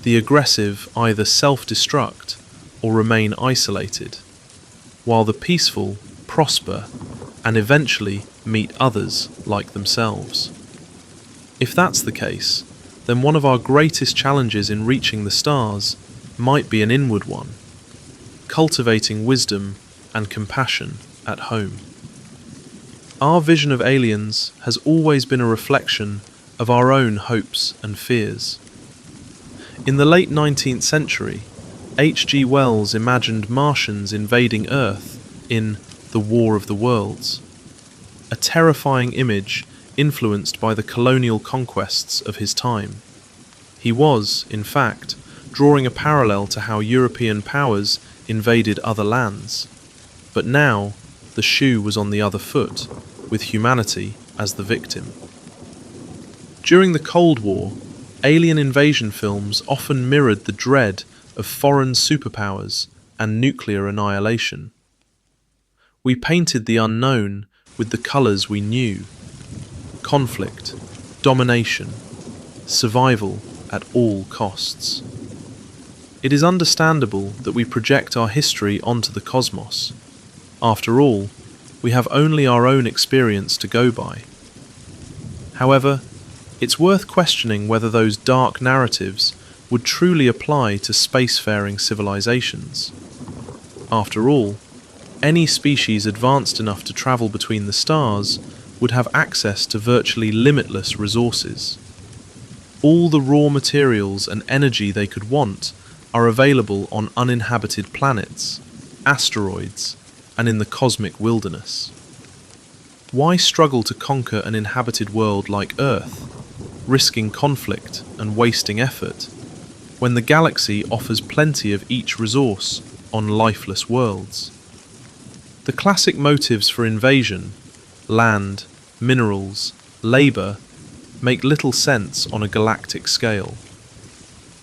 The aggressive either self-destruct or remain isolated, while the peaceful prosper and eventually meet others like themselves. If that's the case, then one of our greatest challenges in reaching the stars might be an inward one, cultivating wisdom and compassion at home. Our vision of aliens has always been a reflection of our own hopes and fears. In the late 19th century, H.G. Wells imagined Martians invading Earth in The War of the Worlds, a terrifying image influenced by the colonial conquests of his time. He was, in fact, drawing a parallel to how European powers invaded other lands. But now, the shoe was on the other foot, with humanity as the victim. During the Cold War, alien invasion films often mirrored the dread of foreign superpowers and nuclear annihilation. We painted the unknown with the colours we knew: conflict, domination, survival at all costs. It is understandable that we project our history onto the cosmos. After all, we have only our own experience to go by. However, it's worth questioning whether those dark narratives would truly apply to spacefaring civilizations. After all, any species advanced enough to travel between the stars would have access to virtually limitless resources. All the raw materials and energy they could want are available on uninhabited planets, asteroids, and in the cosmic wilderness. Why struggle to conquer an inhabited world like Earth, risking conflict and wasting effort, when the galaxy offers plenty of each resource on lifeless worlds? The classic motives for invasion, land, minerals, labour, make little sense on a galactic scale.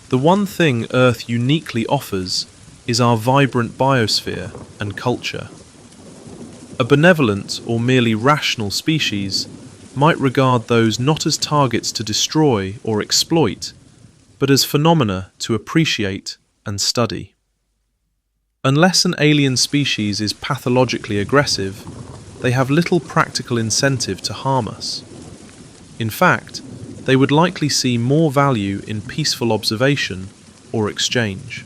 The one thing Earth uniquely offers is our vibrant biosphere and culture. A benevolent or merely rational species might regard those not as targets to destroy or exploit, but as phenomena to appreciate and study. Unless an alien species is pathologically aggressive, they have little practical incentive to harm us. In fact, they would likely see more value in peaceful observation or exchange.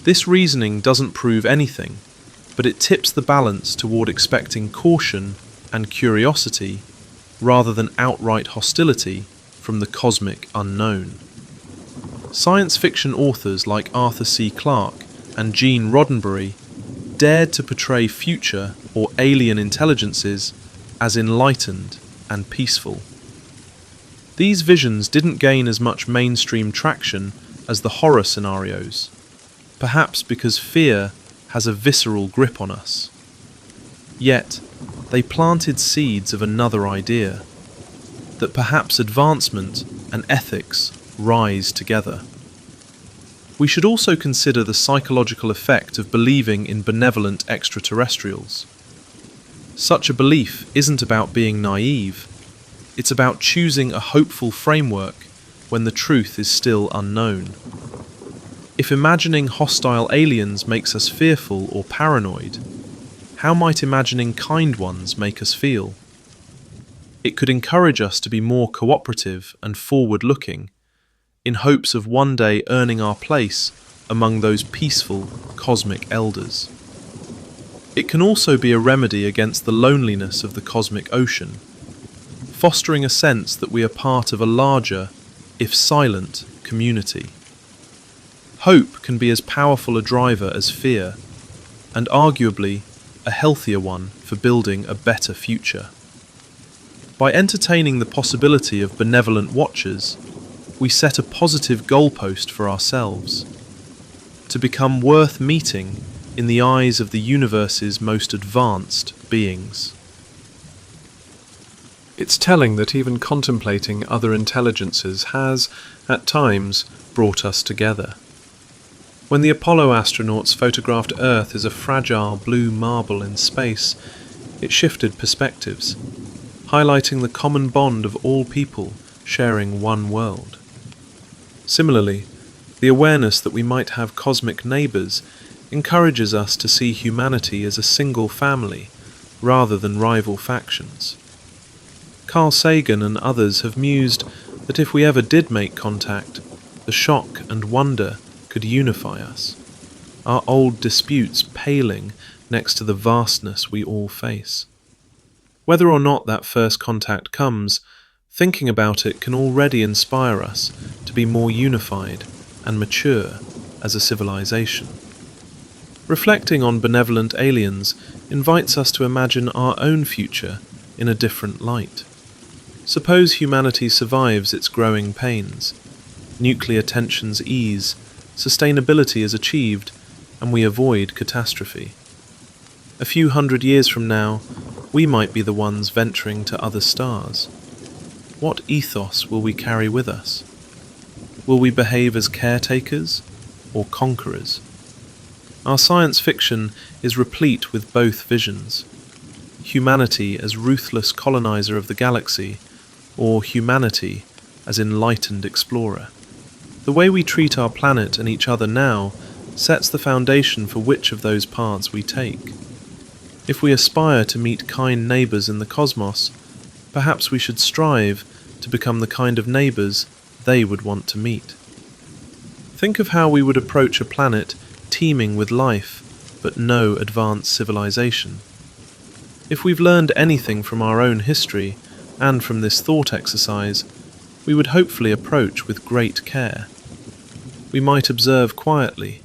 This reasoning doesn't prove anything, but it tips the balance toward expecting caution and curiosity rather than outright hostility from the cosmic unknown. Science fiction authors like Arthur C. Clarke and Gene Roddenberry dared to portray future or alien intelligences as enlightened and peaceful. These visions didn't gain as much mainstream traction as the horror scenarios, perhaps because fear has a visceral grip on us. Yet, they planted seeds of another idea, that perhaps advancement and ethics rise together. We should also consider the psychological effect of believing in benevolent extraterrestrials. Such a belief isn't about being naive, it's about choosing a hopeful framework when the truth is still unknown. If imagining hostile aliens makes us fearful or paranoid, how might imagining kind ones make us feel? It could encourage us to be more cooperative and forward-looking, in hopes of one day earning our place among those peaceful cosmic elders. It can also be a remedy against the loneliness of the cosmic ocean, fostering a sense that we are part of a larger, if silent, community. Hope can be as powerful a driver as fear, and arguably a healthier one for building a better future. By entertaining the possibility of benevolent watchers, we set a positive goalpost for ourselves, to become worth meeting in the eyes of the universe's most advanced beings. It's telling that even contemplating other intelligences has, at times, brought us together. When the Apollo astronauts photographed Earth as a fragile blue marble in space, it shifted perspectives, highlighting the common bond of all people sharing one world. Similarly, the awareness that we might have cosmic neighbours encourages us to see humanity as a single family rather than rival factions. Carl Sagan and others have mused that if we ever did make contact, the shock and wonder could unify us, our old disputes paling next to the vastness we all face. Whether or not that first contact comes, thinking about it can already inspire us to be more unified and mature as a civilization. Reflecting on benevolent aliens invites us to imagine our own future in a different light. Suppose humanity survives its growing pains, nuclear tensions ease, sustainability is achieved, and we avoid catastrophe. A few hundred years from now, we might be the ones venturing to other stars. What ethos will we carry with us? Will we behave as caretakers or conquerors? Our science fiction is replete with both visions. Humanity as ruthless colonizer of the galaxy, or humanity as enlightened explorer. The way we treat our planet and each other now sets the foundation for which of those paths we take. If we aspire to meet kind neighbours in the cosmos, perhaps we should strive to become the kind of neighbours they would want to meet. Think of how we would approach a planet teeming with life, but no advanced civilization. If we've learned anything from our own history, and from this thought exercise, we would hopefully approach with great care. We might observe quietly,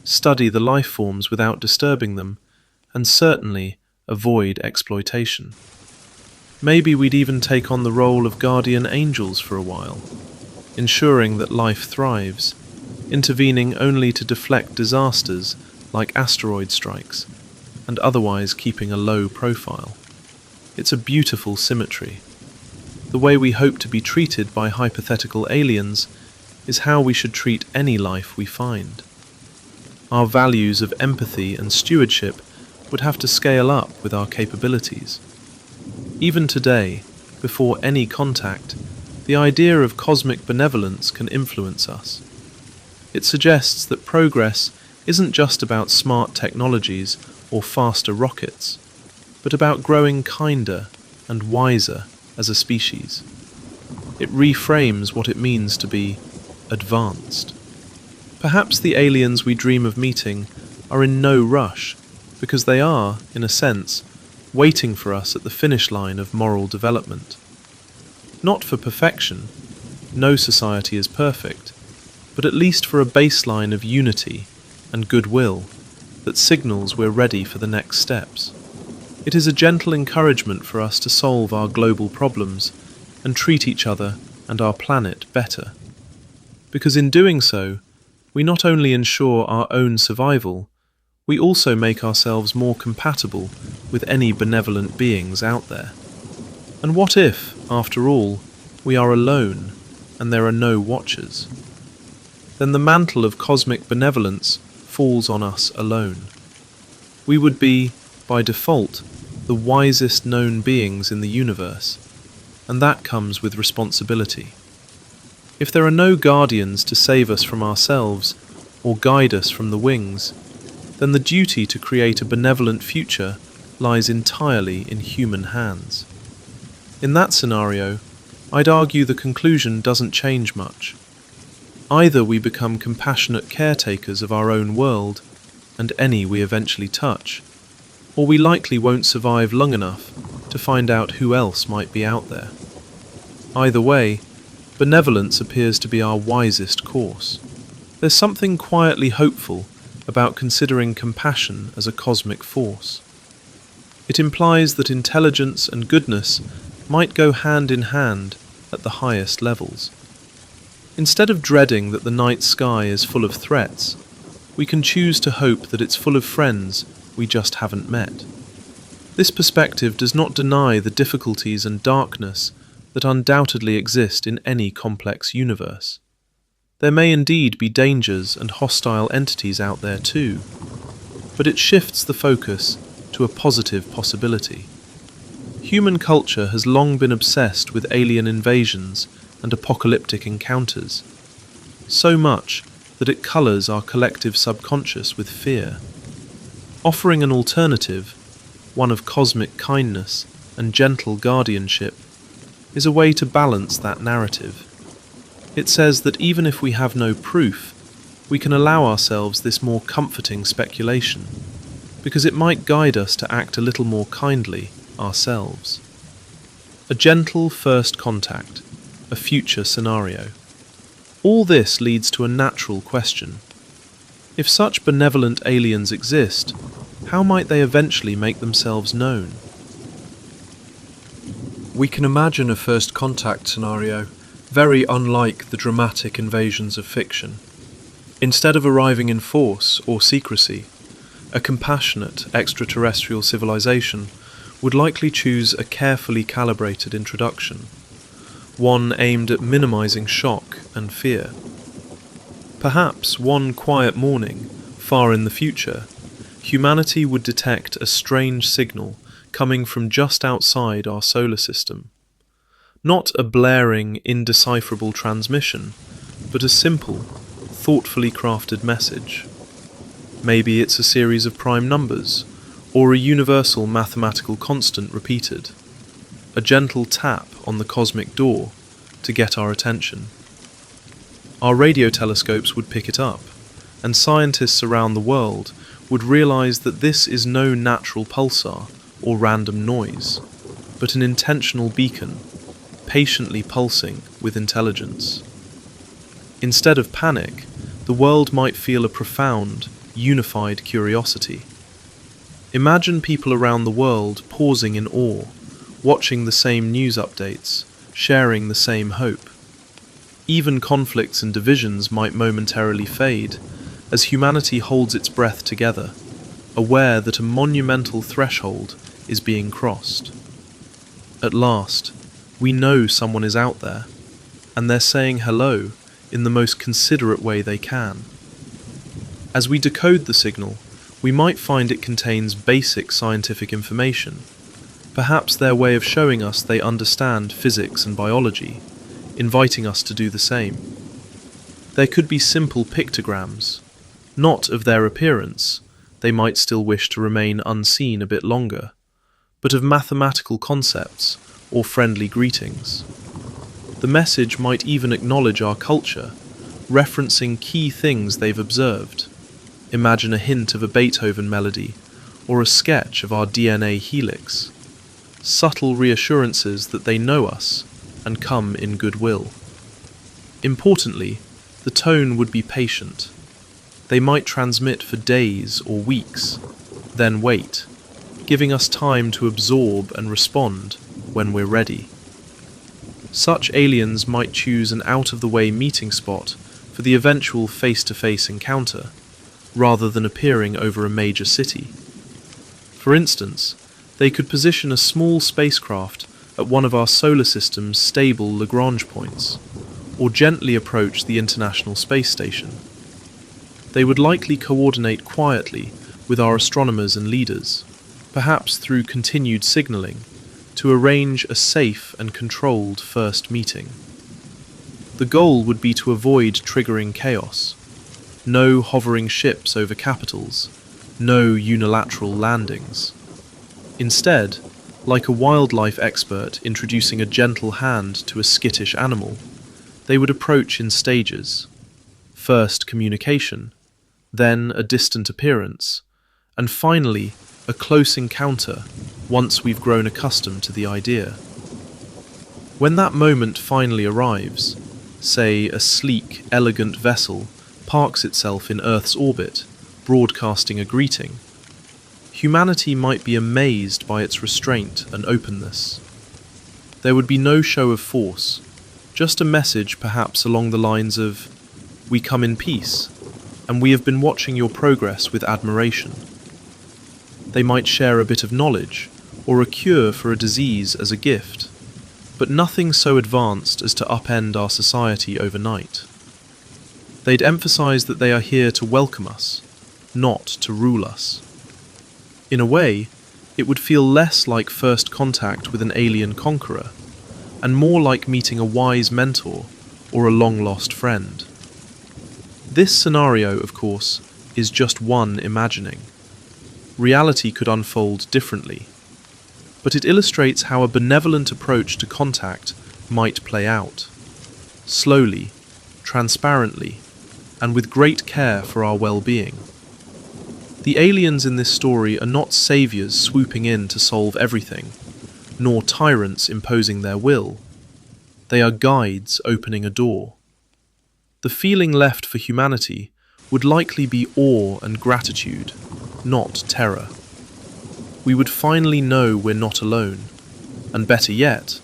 study the life forms without disturbing them, and certainly avoid exploitation. Maybe we'd even take on the role of guardian angels for a while, ensuring that life thrives, intervening only to deflect disasters like asteroid strikes, and otherwise keeping a low profile. It's a beautiful symmetry. The way we hope to be treated by hypothetical aliens is how we should treat any life we find. Our values of empathy and stewardship would have to scale up with our capabilities. Even today, before any contact, the idea of cosmic benevolence can influence us. It suggests that progress isn't just about smart technologies or faster rockets, but about growing kinder and wiser as a species. It reframes what it means to be advanced. Perhaps the aliens we dream of meeting are in no rush, because they are, in a sense, waiting for us at the finish line of moral development. Not for perfection, no society is perfect, but at least for a baseline of unity and goodwill that signals we're ready for the next steps. It is a gentle encouragement for us to solve our global problems and treat each other and our planet better. Because in doing so, we not only ensure our own survival, we also make ourselves more compatible with any benevolent beings out there. And what if, after all, we are alone and there are no watchers? Then the mantle of cosmic benevolence falls on us alone. We would be, by default, the wisest known beings in the universe, and that comes with responsibility. If there are no guardians to save us from ourselves or guide us from the wings, then the duty to create a benevolent future lies entirely in human hands. In that scenario, I'd argue the conclusion doesn't change much. Either we become compassionate caretakers of our own world and any we eventually touch, or we likely won't survive long enough to find out who else might be out there. Either way, benevolence appears to be our wisest course. There's something quietly hopeful about considering compassion as a cosmic force. It implies that intelligence and goodness might go hand in hand at the highest levels. Instead of dreading that the night sky is full of threats, we can choose to hope that it's full of friends we just haven't met. This perspective does not deny the difficulties and darkness that undoubtedly exist in any complex universe. There may indeed be dangers and hostile entities out there too, but it shifts the focus to a positive possibility. Human culture has long been obsessed with alien invasions and apocalyptic encounters, so much that it colours our collective subconscious with fear. Offering an alternative, one of cosmic kindness and gentle guardianship, is a way to balance that narrative. It says that even if we have no proof, we can allow ourselves this more comforting speculation, because it might guide us to act a little more kindly ourselves. A gentle first contact, a future scenario. All this leads to a natural question. If such benevolent aliens exist, how might they eventually make themselves known? We can imagine a first contact scenario very unlike the dramatic invasions of fiction. Instead of arriving in force or secrecy, a compassionate extraterrestrial civilization would likely choose a carefully calibrated introduction, one aimed at minimizing shock and fear. Perhaps one quiet morning, far in the future, humanity would detect a strange signal coming from just outside our solar system. Not a blaring, indecipherable transmission, but a simple, thoughtfully crafted message. Maybe it's a series of prime numbers, or a universal mathematical constant repeated. A gentle tap on the cosmic door to get our attention. Our radio telescopes would pick it up, and scientists around the world would realize that this is no natural pulsar or random noise, but an intentional beacon, patiently pulsing with intelligence. Instead of panic, the world might feel a profound, unified curiosity. Imagine people around the world pausing in awe, watching the same news updates, sharing the same hope. Even conflicts and divisions might momentarily fade, as humanity holds its breath together, aware that a monumental threshold is being crossed. At last, we know someone is out there, and they're saying hello in the most considerate way they can. As we decode the signal, we might find it contains basic scientific information, perhaps their way of showing us they understand physics and biology, inviting us to do the same. There could be simple pictograms, not of their appearance, they might still wish to remain unseen a bit longer, but of mathematical concepts or friendly greetings. The message might even acknowledge our culture, referencing key things they've observed. Imagine a hint of a Beethoven melody, or a sketch of our DNA helix. Subtle reassurances that they know us and come in goodwill. Importantly, the tone would be patient. They might transmit for days or weeks, then wait, giving us time to absorb and respond when we're ready. Such aliens might choose an out-of-the-way meeting spot for the eventual face-to-face encounter, rather than appearing over a major city. For instance, they could position a small spacecraft at one of our solar system's stable Lagrange points, or gently approach the International Space Station. They would likely coordinate quietly with our astronomers and leaders, perhaps through continued signaling, to arrange a safe and controlled first meeting. The goal would be to avoid triggering chaos. No hovering ships over capitals, no unilateral landings. Instead, like a wildlife expert introducing a gentle hand to a skittish animal, they would approach in stages. First communication, then a distant appearance, and finally a close encounter once we've grown accustomed to the idea. When that moment finally arrives, say a sleek, elegant vessel parks itself in Earth's orbit, broadcasting a greeting, humanity might be amazed by its restraint and openness. There would be no show of force, just a message perhaps along the lines of, "We come in peace, and we have been watching your progress with admiration." They might share a bit of knowledge, or a cure for a disease as a gift, but nothing so advanced as to upend our society overnight. They'd emphasize that they are here to welcome us, not to rule us. In a way, it would feel less like first contact with an alien conqueror, and more like meeting a wise mentor or a long-lost friend. This scenario, of course, is just one imagining. Reality could unfold differently, but it illustrates how a benevolent approach to contact might play out. Slowly, transparently, and with great care for our well-being. The aliens in this story are not saviors swooping in to solve everything, nor tyrants imposing their will. They are guides opening a door. The feeling left for humanity would likely be awe and gratitude, not terror. We would finally know we're not alone, and better yet,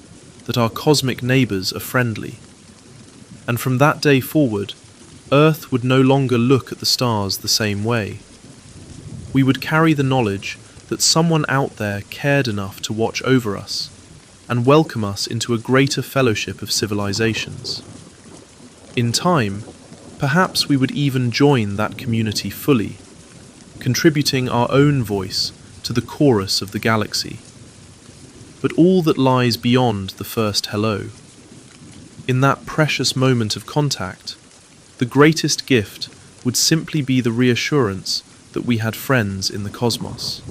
that our cosmic neighbours are friendly. And from that day forward, Earth would no longer look at the stars the same way. We would carry the knowledge that someone out there cared enough to watch over us and welcome us into a greater fellowship of civilizations. In time, perhaps we would even join that community fully, contributing our own voice to the chorus of the galaxy. But all that lies beyond the first hello, in that precious moment of contact, the greatest gift would simply be the reassurance that we had friends in the cosmos.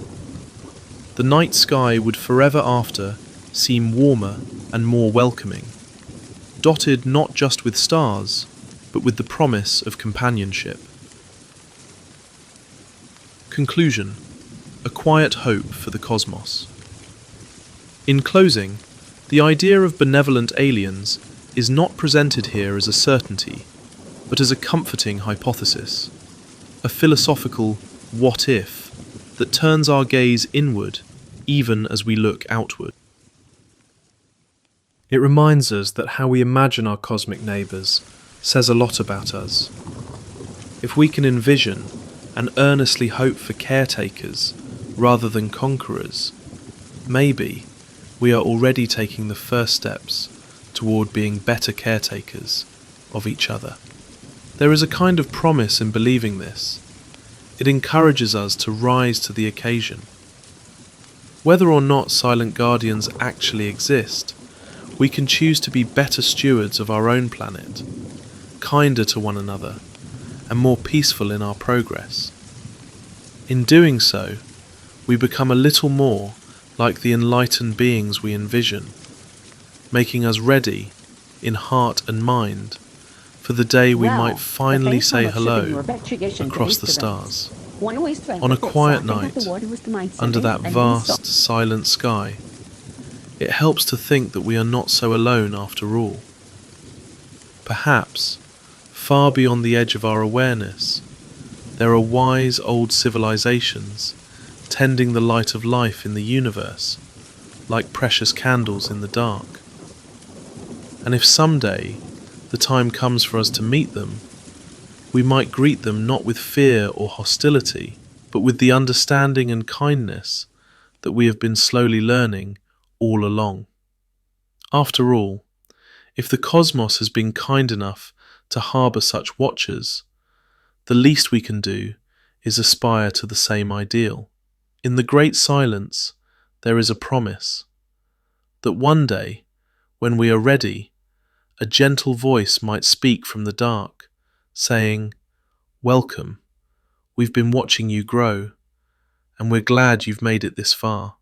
The night sky would forever after seem warmer and more welcoming, dotted not just with stars, but with the promise of companionship. Conclusion: a quiet hope for the cosmos. In closing, the idea of benevolent aliens is not presented here as a certainty, but as a comforting hypothesis, a philosophical what if that turns our gaze inward even as we look outward. It reminds us that how we imagine our cosmic neighbours says a lot about us. If we can envision and earnestly hope for caretakers rather than conquerors, maybe we are already taking the first steps toward being better caretakers of each other. There is a kind of promise in believing this. It encourages us to rise to the occasion. Whether or not silent guardians actually exist, we can choose to be better stewards of our own planet, kinder to one another, and more peaceful in our progress. In doing so, we become a little more like the enlightened beings we envision, making us ready, in heart and mind, for the day we might finally say hello across the stars. On a quiet night, under that vast, silent sky, it helps to think that we are not so alone after all. Perhaps, far beyond the edge of our awareness, there are wise old civilizations tending the light of life in the universe, like precious candles in the dark. And if someday the time comes for us to meet them, we might greet them not with fear or hostility, but with the understanding and kindness that we have been slowly learning all along. After all, if the cosmos has been kind enough to harbour such watchers, the least we can do is aspire to the same ideal. In the great silence, there is a promise that one day, when we are ready, a gentle voice might speak from the dark, saying, "Welcome, we've been watching you grow, and we're glad you've made it this far."